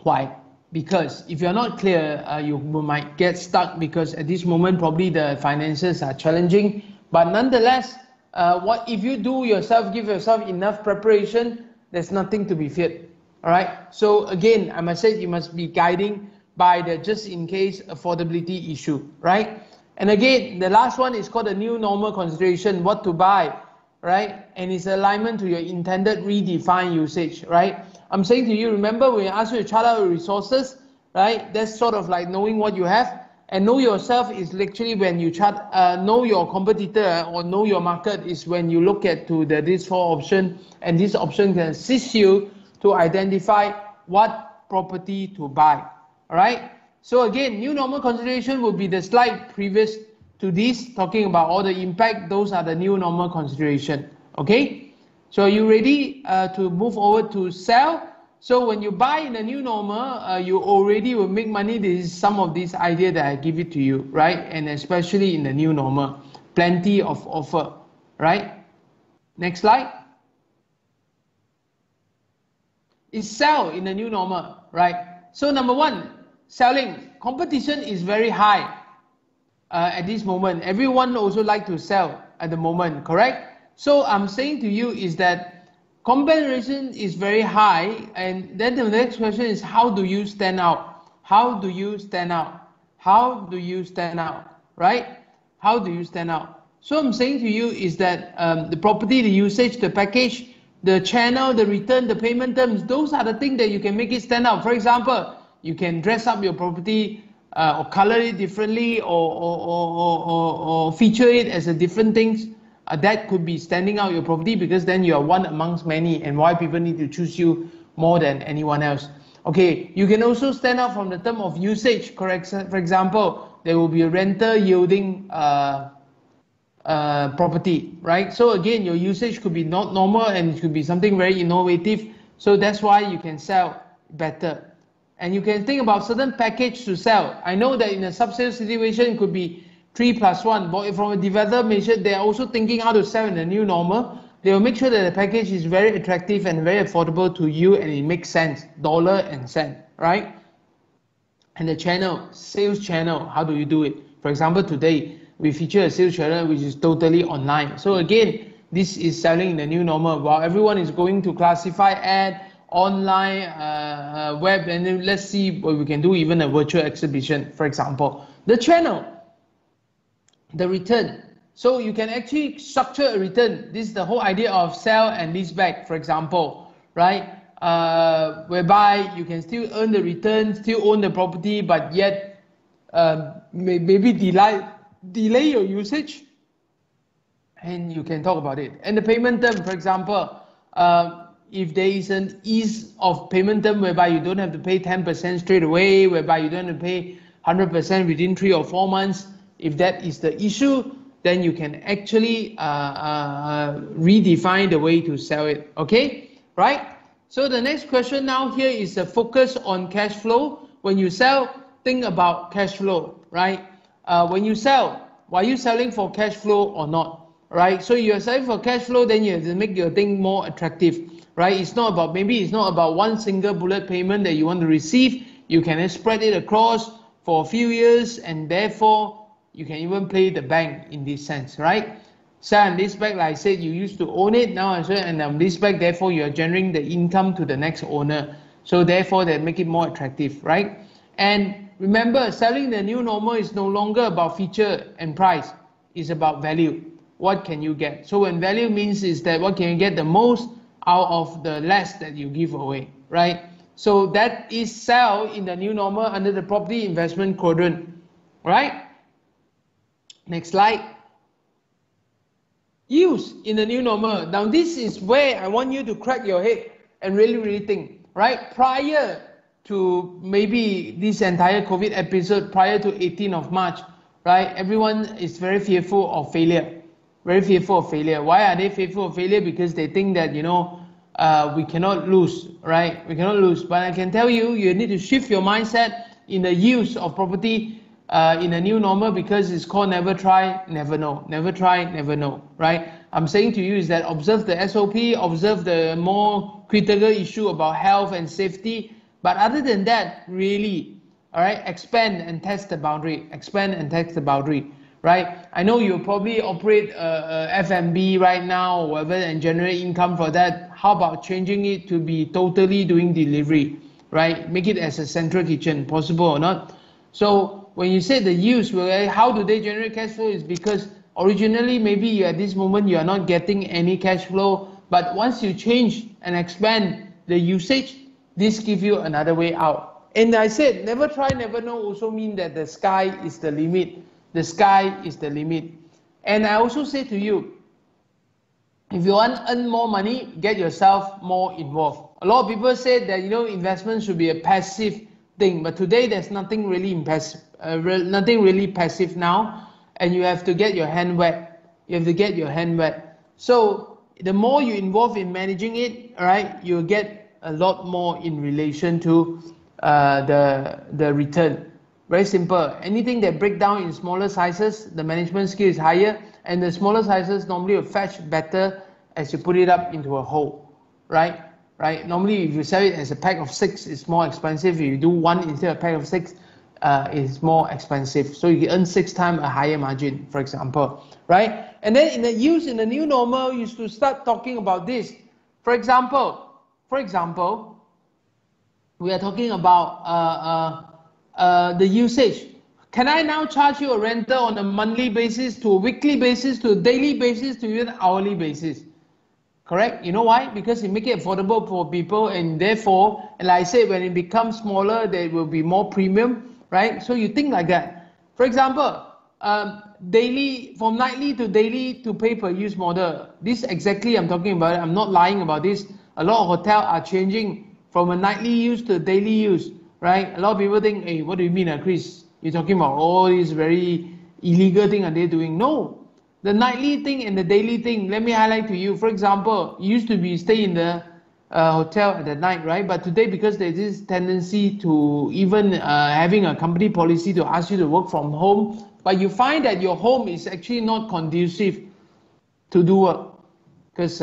Why? Because if you're not clear, you might get stuck, because at this moment probably the finances are challenging. But nonetheless, what if you do yourself, give yourself enough preparation, there's nothing to be feared. All right. So again, I must say you must be guiding by the just in case affordability issue, right? And again, the last one is called the new normal consideration, what to buy, right? And it's alignment to your intended redefined usage, right? I'm saying to you, remember when I asked you to chart out your resources, right? That's sort of like knowing what you have, and know yourself is literally when you chart, know your competitor or know your market is when you look at to this 4 option, and this option can assist you to identify what property to buy. All right. So again, new normal consideration will be the slide previous to this, talking about all the impact. Those are the new normal consideration. Okay. So are you ready to move over to sell? So when you buy in the new normal, you already will make money. This is some of these idea that I give it to you, right? And especially in the new normal, plenty of offer, right? Next slide. is sell in the new normal, right? So number one, selling. Competition is very high at this moment. Everyone also like to sell at the moment, correct? So I'm saying to you is that competition is very high, and then the next question is, how do you stand out? How do you stand out? How do you stand out, right? How do you stand out? So I'm saying to you is that the property, the usage, the package, the channel, the return, the payment terms, those are the things that you can make it stand out. For example, you can dress up your property or color it differently, or feature it as a different things. That could be standing out your property, because then you are one amongst many, and why people need to choose you more than anyone else. Okay, you can also stand out from the term of usage, correct? For example, there will be a renter yielding property, right? So again, your usage could be not normal, and it could be something very innovative. So that's why you can sell better. And you can think about certain package to sell. I know that in a sub-sale situation, it could be 3+1, but from a developer measure, they're also thinking how to sell in the new normal. They will make sure that the package is very attractive and very affordable to you, and it makes sense, dollar and cent, right? And the channel, sales channel, how do you do it? For example, today, we feature a sales channel which is totally online. So again, this is selling in the new normal. While everyone is going to classify ad, online, web, and then let's see what we can do, even a virtual exhibition, for example. The channel, the return. So you can actually structure a return. This is the whole idea of sell and lease back, for example, right? Whereby you can still earn the return, still own the property, but yet maybe delay your usage, and you can talk about it. And the payment term, for example, if there is an ease of payment term whereby you don't have to pay 10% straight away, whereby you don't have to pay 100% within 3 or 4 months, if that is the issue, then you can actually redefine the way to sell it, okay? Right? So the next question now here is a focus on cash flow. When you sell, think about cash flow, right? When you sell, are you selling for cash flow or not, right? So you're selling for cash flow, then you have to make your thing more attractive, right? It's not about, maybe it's not about one single bullet payment that you want to receive. You can spread it across for a few years, and therefore you can even play the bank in this sense, right? Sell and lease back, like I said, you used to own it, now and lease back, therefore you are generating the income to the next owner. So therefore they make it more attractive, right? And remember, selling the new normal is no longer about feature and price. It's about value. What can you get? So when value means is that what can you get the most out of the less that you give away, right? So that is sell in the new normal under the property investment quadrant, right? Next slide. Use in the new normal. Now this is where I want you to crack your head and really think, right? Prior to maybe this entire COVID episode, prior to 18th of March, right? Everyone is very fearful of failure. Very fearful of failure. Why are they fearful of failure? Because they think that, you know, we cannot lose, right? We cannot lose. But I can tell you, you need to shift your mindset in the use of property in a new normal, because it's called never try, never know. Never try, never know, right? I'm saying to you is that observe the SOP, observe the more critical issue about health and safety. But other than that, really, all right, expand and test the boundary. Expand and test the boundary, right? I know you probably operate F&B right now or whatever and generate income for that. How about changing it to be totally doing delivery, right? Make it as a central kitchen, possible or not? So when you say the use, well, how do they generate cash flow? Is because originally maybe at this moment you are not getting any cash flow, but once you change and expand the usage, this gives you another way out. And I said never try, never know also mean that the sky is the limit. The sky is the limit. And I also say to you, if you want to earn more money, get yourself more involved. A lot of people say that, you know, investment should be a passive thing, but today there's nothing really passive, nothing really passive now, and you have to get your hand wet. You have to get your hand wet. So the more you involve in managing it, all right, you'll get a lot more in relation to the return. Very simple. Anything that break down in smaller sizes, the management skill is higher, and the smaller sizes normally will fetch better as you put it up into a whole, right? right? Normally, if you sell it as a pack of 6, it's more expensive. If you do one instead of a pack of 6, it's more expensive. So you earn 6 times a higher margin, for example, right? And then in the new normal, you should start talking about this. For example, we are talking about the usage. Can I now charge you a rental on a monthly basis, to a weekly basis, to a daily basis, to even hourly basis? Correct? You know why? Because it make it affordable for people, and therefore, and like I said, when it becomes smaller, there will be more premium, right? So you think like that. For example, daily, from nightly to daily to pay-per-use model. This exactly I'm talking about. I'm not lying about this. A lot of hotels are changing from a nightly use to a daily use, right? A lot of people think, hey, what do you mean, Chris? You're talking about all these very illegal thing are they doing? No, the nightly thing and the daily thing. Let me highlight to you. For example, you used to be stay in the hotel at the night, right? But today, because there's this tendency to even having a company policy to ask you to work from home, but you find that your home is actually not conducive to do work, because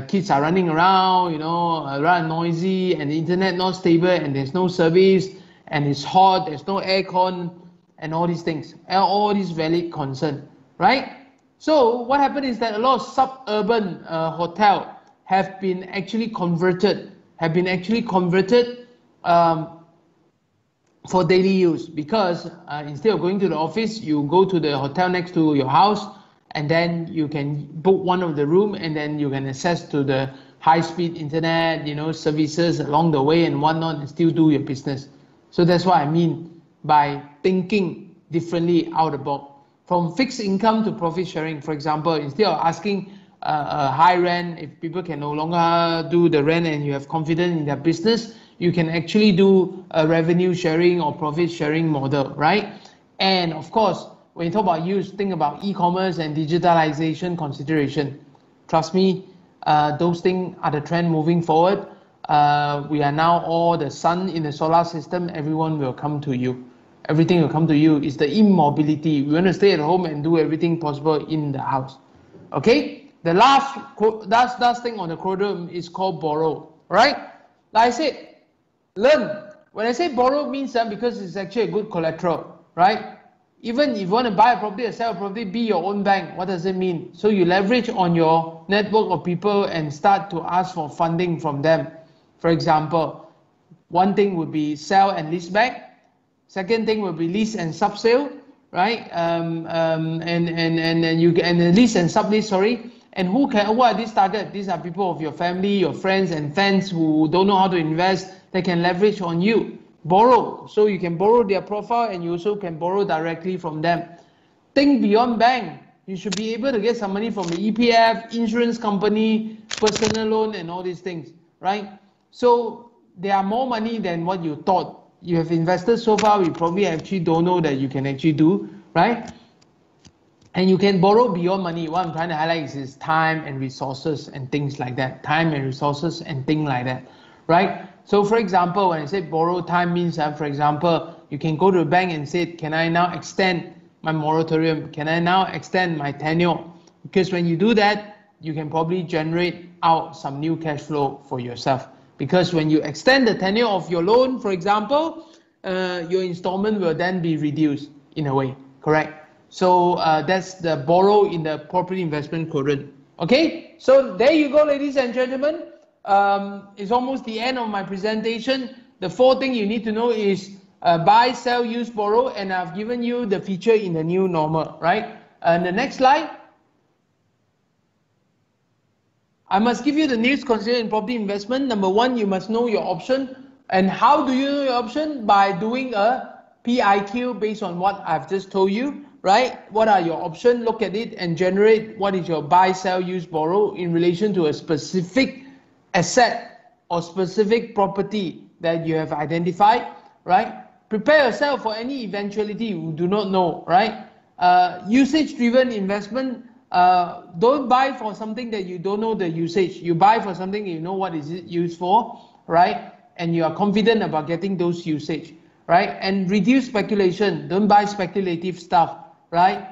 kids are running around, you know, around noisy, and the internet not stable, and there's no service, and it's hot, there's no aircon, and all these things, all these valid concern, right? So what happened is that a lot of suburban hotel have been actually converted, for daily use, because instead of going to the office, you go to the hotel next to your house, and then you can book one of the room, and then you can access to the high-speed internet, you know, services along the way and whatnot, and still do your business. So that's what I mean by thinking differently out of the box. From fixed income to profit sharing, for example, instead of asking a high rent, if people can no longer do the rent and you have confidence in their business, you can actually do a revenue sharing or profit sharing model, right? And of course, when you talk about use, think about e-commerce and digitalization consideration. Trust me, those things are the trend moving forward. We are now all the sun in the solar system. Everyone will come to you. Everything will come to you. It's the immobility. We want to stay at home and do everything possible in the house. Okay? The last thing on the quadrant is called borrow. Right? Like I said, learn. When I say borrow, means because it's actually a good collateral. Right? Even if you want to buy a property or sell a property, be your own bank. What does it mean? So you leverage on your network of people and start to ask for funding from them. For example, one thing would be sell and lease back. Second thing will be lease and subsale, right? And lease and sublease, sorry. And who are these target? These are people of your family, your friends and fans who don't know how to invest. They can leverage on you. Borrow, so you can borrow their profile, and you also can borrow directly from them. Think beyond bank. You should be able to get some money from the EPF, insurance company, personal loan, and all these things, right? So there are more money than what you thought. You have invested so far, we probably actually don't know that you can actually do, right? And you can borrow beyond money. What I'm trying to highlight is time and resources and things like that. Time and resources and things like that, right? So for example, when I say borrow time means, for example, you can go to a bank and say, can I now extend my moratorium? Can I now extend my tenure? Because when you do that, you can probably generate out some new cash flow for yourself. Because when you extend the tenure of your loan, for example, your installment will then be reduced in a way, correct? So that's the borrow in the property investment quadrant. Okay, so there you go, ladies and gentlemen. It's almost the end of my presentation. The 4 things you need to know is buy, sell, use, borrow, and I've given you the feature in the new normal, right? And the next slide. I must give you the needs considered in property investment. Number 1, you must know your option. And how do you know your option? By doing a PIQ based on what I've just told you, right? What are your options? Look at it and generate what is your buy, sell, use, borrow in relation to a specific asset or specific property that you have identified, right? Prepare yourself for any eventuality you do not know, right? Usage-driven investment. Don't buy for something that you don't know the usage. You buy for something you know what is it used for, right? And you are confident about getting those usage, right? And reduce speculation. Don't buy speculative stuff, right?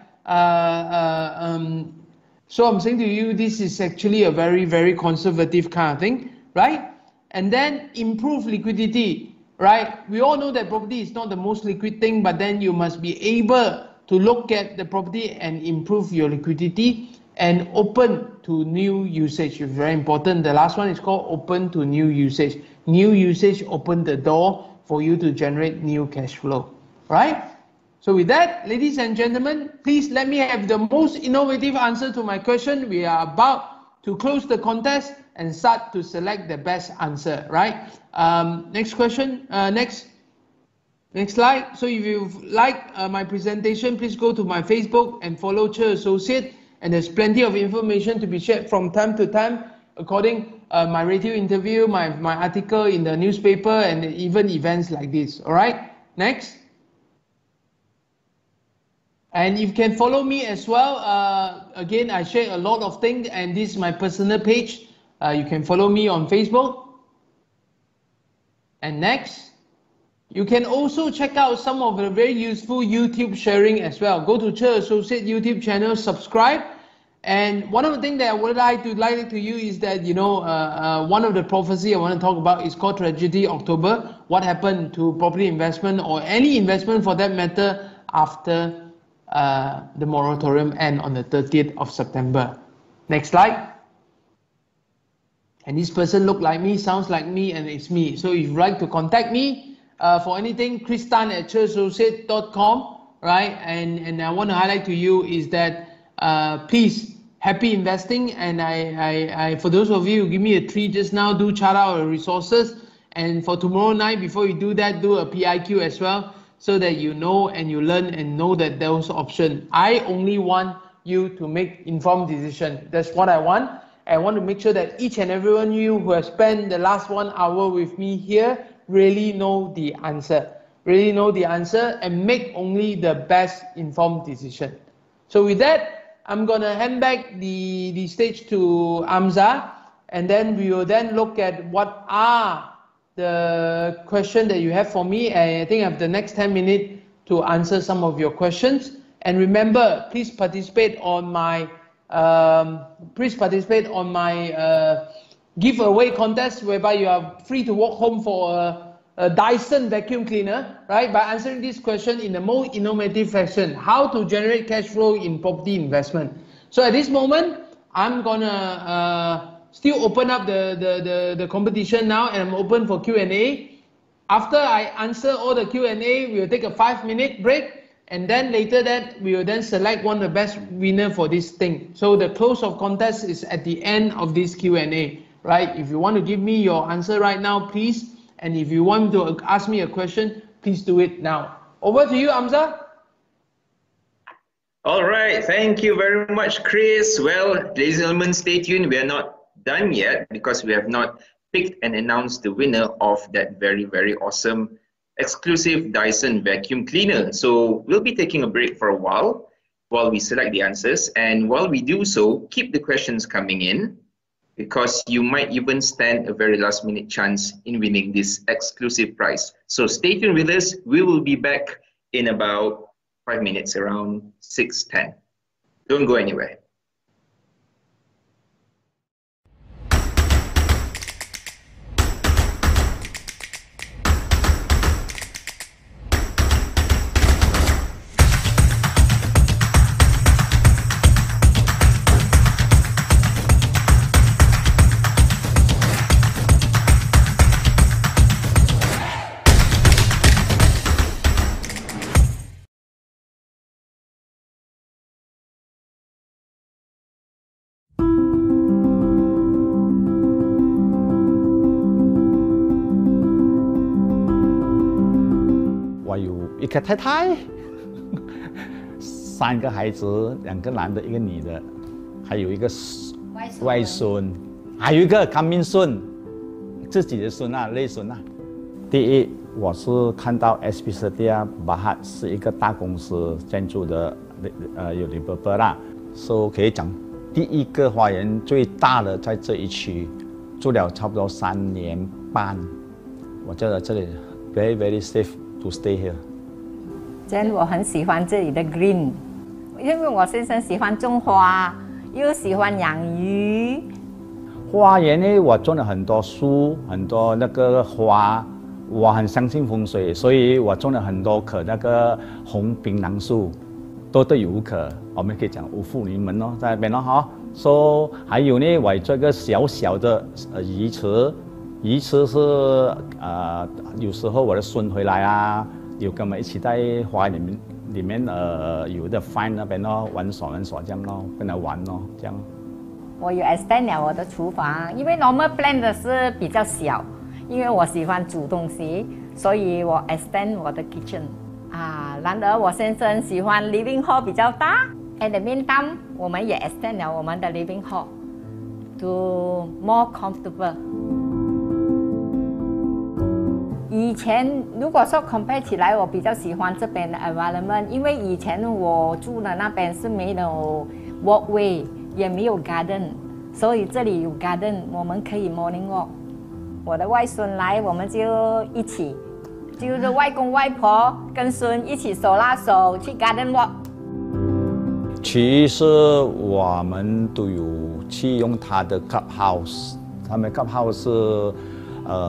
So I'm saying to you, this is actually a very, very conservative kind of thing, right? and then improve liquidity, right? We all know that property is not the most liquid thing, but then you must be able to look at the property and improve your liquidity and open to new usage. It's very important. The last one is called open to new usage. New usage open the door for you to generate new cash flow, right? So with that, ladies and gentlemen, please let me have the most innovative answer to my question. We are about to close the contest and start to select the best answer, right? Next question, next slide. So if you like my presentation, please go to my Facebook and follow Chur Associates. And there's plenty of information to be shared from time to time, according my radio interview, my article in the newspaper, and even events like this. All right, next. And you can follow me as well. Again, I share a lot of things, and this is my personal page. You can follow me on Facebook. And next, you can also check out some of the very useful YouTube sharing as well. Go to Chur Associates YouTube channel, subscribe. And one of the things that I would like to you is that, you know, one of the prophecy I want to talk about is called Tragedy October. What happened to property investment or any investment for that matter after the moratorium end on the 30th of September. Next slide. And this person look like me, sounds like me, and it's me. So if you'd like to contact me for anything, christan@churassociates.com, right? And I want to highlight to you is that please, happy investing. And I for those of you who give me a treat just now, do chart out our resources. And for tomorrow night, before you do that, do a PIQ as well, so that you know and you learn and know that those options. I only want you to make informed decision. That's what I want. I want to make sure that each and every one of you who have spent the last 1 hour with me here really know the answer. Really know the answer and make only the best informed decision. So with that, I'm going to hand back the stage to Amza, and then we will then look at what are the questions that you have for me. I think I have the next 10 minutes to answer some of your questions. And remember, please participate on my giveaway contest, whereby you are free to walk home for a Dyson vacuum cleaner, right? By answering this question in the most innovative fashion: how to generate cash flow in property investment. So at this moment, I'm gonna still open up the competition now, and I'm open for Q&A. After I answer all the Q&A, we will take a 5-minute break, and then later that we will then select one of the best winner for this thing. So the close of contest is at the end of this Q&A, right? If you want to give me your answer right now, please. And if you want to ask me a question, please do it now. Over to you, Amza. All right, thank you very much, Chris. Well, ladies and gentlemen, stay tuned. We are not done yet because we have not picked and announced the winner of that very, very awesome exclusive Dyson vacuum cleaner. So we'll be taking a break for a while we select the answers. And while we do so, keep the questions coming in, because you might even stand a very last minute chance in winning this exclusive prize. So stay tuned with us. We will be back in about 5 minutes, around 6:10. Don't go anywhere.一个太太，3个孩子，2个男的，1个女的，还有一个外孙，还有一个康明孙，自己的孙啊，内孙啊。第一，我是看到 SP Setia Berhad 是一个大公司建筑的，有developer啦，所以可以讲第一个花园最大的在这一区，住了差不多3年半，我觉得这里 very safe to stay here。我很喜欢这里的 green， 因为我先生喜欢种花，又喜欢养鱼。花园呢，我种了很多树，很多那个花。我很相信风水，所以我种了很多棵那个红槟榔树，多的有5棵，我们可以讲5妇临门哦，在那边咯哈。So 还有呢，我做一个小小的鱼池，鱼池是有时候我的孙回来啊，有跟我们一起在花园里面有的 find 那边咯，玩耍这样咯，跟他玩咯这样。我有 extend 了我的厨房，因为 normal plan 的是比较小。因为我喜欢煮东西，所以我 extend 我的 kitchen 然而我先生喜欢 living hall 比较大 ，at the meantime 我们也 extend 了我们的 living hall to more comfortable。以前如果说 compare 起来，我比较喜欢这边的 environment， 因为以前我住的那边是没有 walkway， 也没有 garden， 所以这里有 garden， 我们可以 morning walk。我的外孙来，我们就一起，就是外公外婆跟孙一起手拉手去 garden walk。其实我们都有去用他的 clubhouse， 他们 clubhouse 是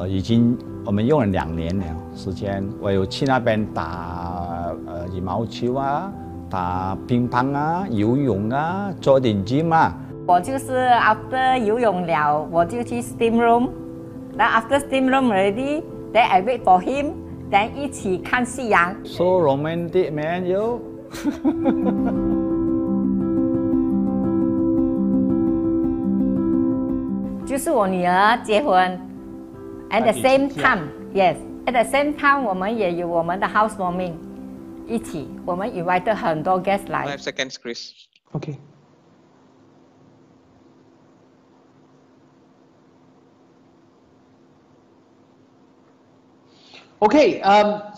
已经我们用了2年了时间。我有去那边打羽毛球啊，打乒乓啊，游泳啊，做点 gym 啊。我就是 after 游泳了，我就去 steam room。Then after steam room already, then I wait for him, then 一起看夕阳。So romantic, man, you. 就是我女儿结婚 ，at the same time, yes, at the same time 我们也有我们的 housewarming 一起，我们 invite 很多 guest 来。5 seconds, Chris. Okay. Okay,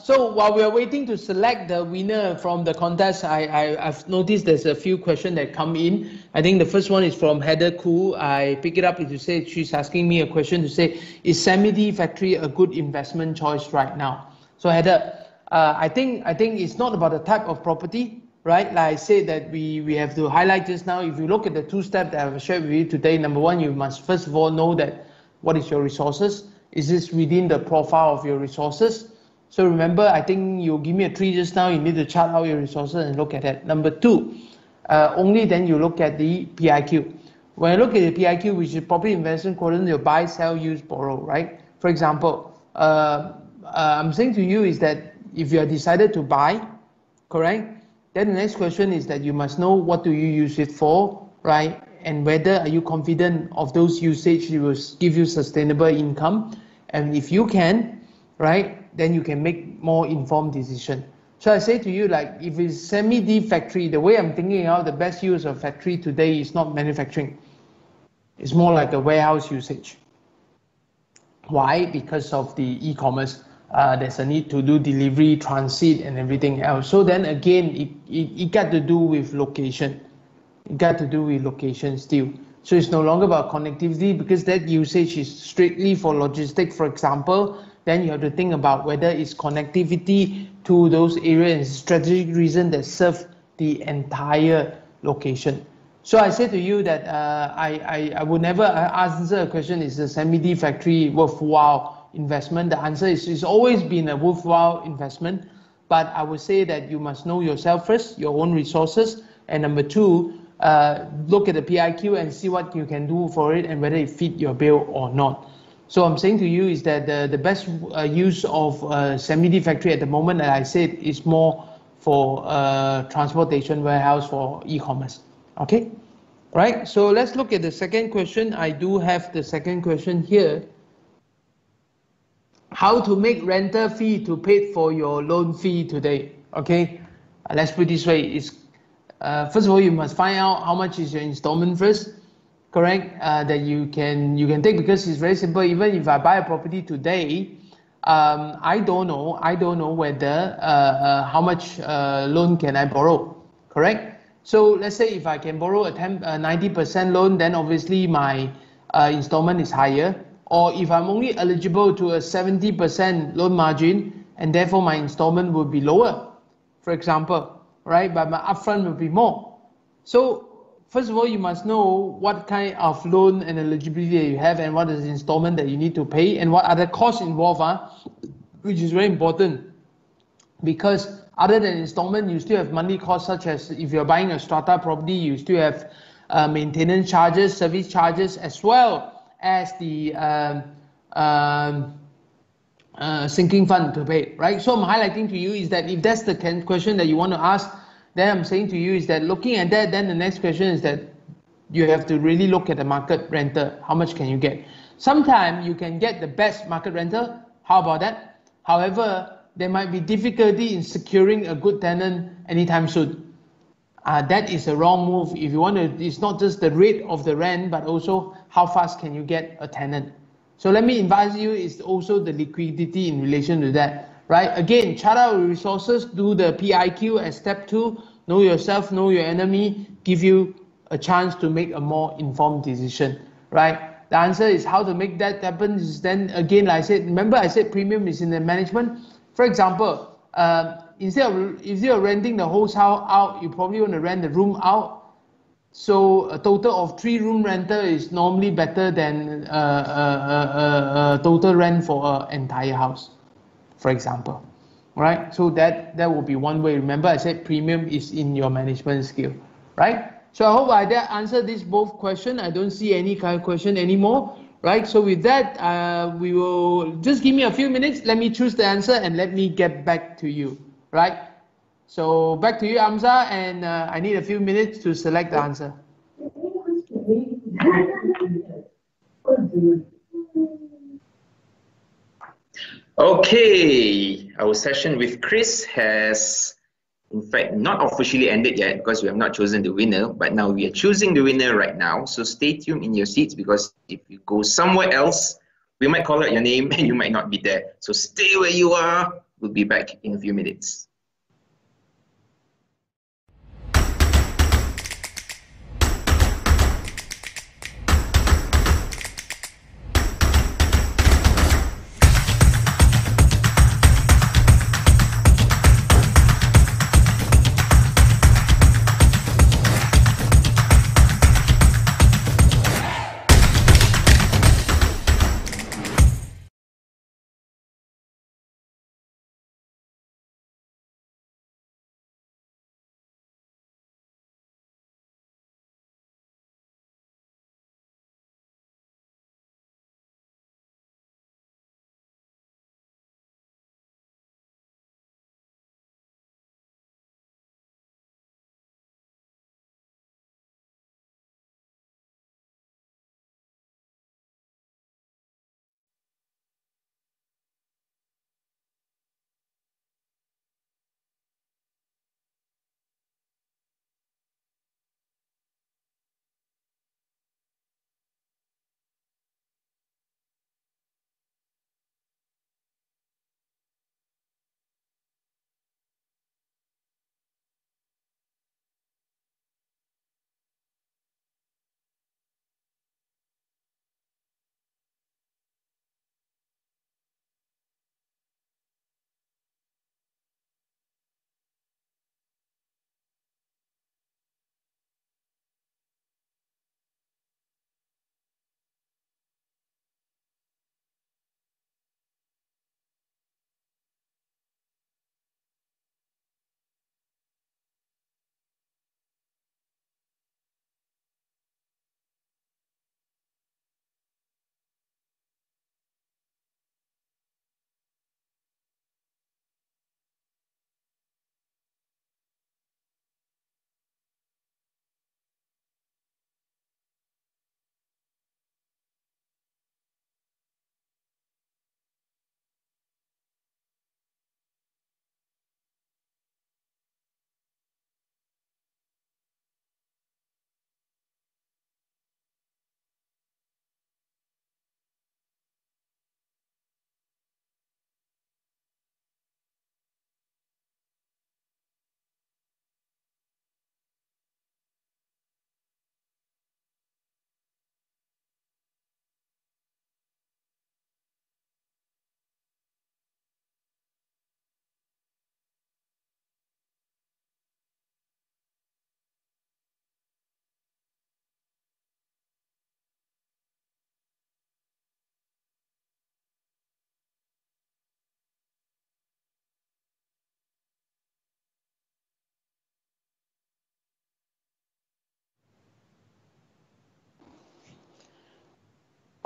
so while we are waiting to select the winner from the contest, I've noticed there's a few questions that come in. I think the first one is from Heather Koo. I pick it up to say, she's asking me a question to say, is Semi-D factory a good investment choice right now? So Heather, I think it's not about the type of property, right? Like I said that we have to highlight just now, if you look at the 2 steps that I've shared with you today, number 1, you must first of all know that what is your resources. Is this within the profile of your resources? So remember, I think you give me a tree just now, you need to chart out your resources and look at that. Number 2, only then you look at the PIQ. When I look at the PIQ, which is property investment quadrant, you buy, sell, use, borrow, right? For example, I'm saying to you is that if you are decided to buy, correct? Then the next question is that you must know what do you use it for, right? And whether are you confident of those usage will give you sustainable income. And if you can, right, then you can make more informed decision. So I say to you, like, if it's Semi-D factory, the way I'm thinking out, the best use of factory today is not manufacturing. It's more like a warehouse usage. Why? Because of the e-commerce. There's a need to do delivery, transit, and everything else. So then again, it got to do with location. It got to do with location still. So it's no longer about connectivity because that usage is strictly for logistics, for example. Then you have to think about whether it's connectivity to those areas and strategic reason that serve the entire location. So I say to you that I would never answer a question, is the Semi-D factory worthwhile investment? The answer is it's always been a worthwhile investment. But I would say that you must know yourself first, your own resources. And number 2, look at the PIQ and see what you can do for it and whether it fit your bill or not. So I'm saying to you is that the best use of Semi-D factory at the moment, as I said, is more for transportation warehouse for e-commerce. Okay, right? So let's look at the second question. I do have the second question here. How to make rental fee to pay for your loan fee today? Okay, let's put it this way. It's first of all, you must find out how much is your installment first, correct? That you can take, because it's very simple. Even if I buy a property today, I don't know whether how much loan can I borrow, correct? So let's say if I can borrow a 90% loan, then obviously my installment is higher. Or if I'm only eligible to a 70% loan margin, and therefore my installment will be lower, for example, right? But my upfront will be more. So first of all, you must know what kind of loan and eligibility that you have and what is the installment that you need to pay and what other costs involved, which is very important. Because other than installment, you still have monthly costs, such as if you're buying a strata property, you still have maintenance charges, service charges, as well as the sinking fund to pay, right? So I'm highlighting to you is that if that's the question that you want to ask, then I'm saying to you is that looking at that, then the next question is that you have to really look at the market rental. How much can you get? Sometimes you can get the best market rental. How about that? However, there might be difficulty in securing a good tenant anytime soon. That is a wrong move. If you want to, it's not just the rate of the rent, but also how fast can you get a tenant. So let me advise you is also the liquidity in relation to that, right? Again, chart out your resources, do the PIQ as step 2, know yourself, know your enemy, give you a chance to make a more informed decision, right? The answer is how to make that happen is then again, like I said, remember I said premium is in the management. For example, instead of renting the whole house out, you probably want to rent the room out. So a total of 3 room rental is normally better than a total rent for an entire house, for example, right? So that will be one way. Remember, I said premium is in your management skill, right? So I hope I answered these both questions. I don't see any kind of question anymore. Right, so with that, we will just give me a few minutes. Let me choose the answer and let me get back to you. Right, so back to you, Amza, and I need a few minutes to select the answer. Okay, our session with Chris has, in fact, not officially ended yet because we have not chosen the winner, but now we are choosing the winner right now. So stay tuned in your seats because if you go somewhere else, we might call out your name and you might not be there. So stay where you are. We'll be back in a few minutes.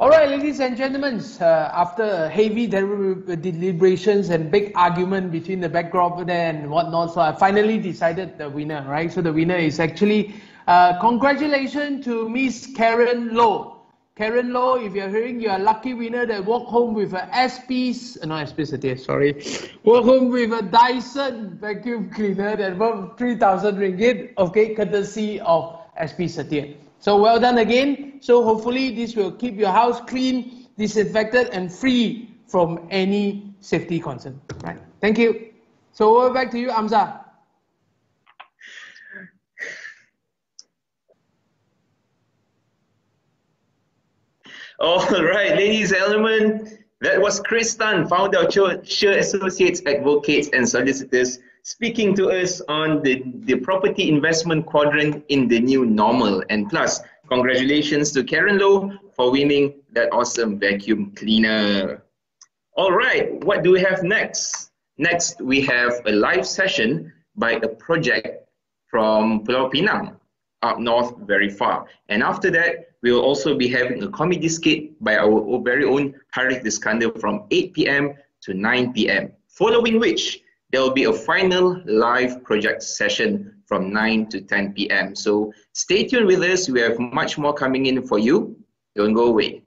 All right, ladies and gentlemen, after heavy deliberations and big argument between the backdrop and whatnot, so I finally decided the winner, right? So the winner is actually, congratulations to Miss Karen Low. Karen Low, if you're hearing, you're a lucky winner that walk home with a walk home with a Dyson vacuum cleaner that worth 3,000 ringgit, okay, courtesy of SP Setia. So well done again. So hopefully this will keep your house clean, disinfected and free from any safety concern. Right. Thank you. So over back to you, Amza. All right, ladies and gentlemen, that was Chris Tan, founder of Chur Associates, Advocates and Solicitors, speaking to us on the property investment quadrant in the new normal. And plus, congratulations to Karen Low for winning that awesome vacuum cleaner. All right, what do we have next? Next, we have a live session by a project from Pulau Pinang, up north very far. And after that, we will also be having a comedy skit by our very own Harith Iskandar from 8 p.m. to 9 p.m. Following which, there will be a final live project session from 9 to 10 p.m. So stay tuned with us. We have much more coming in for you. Don't go away.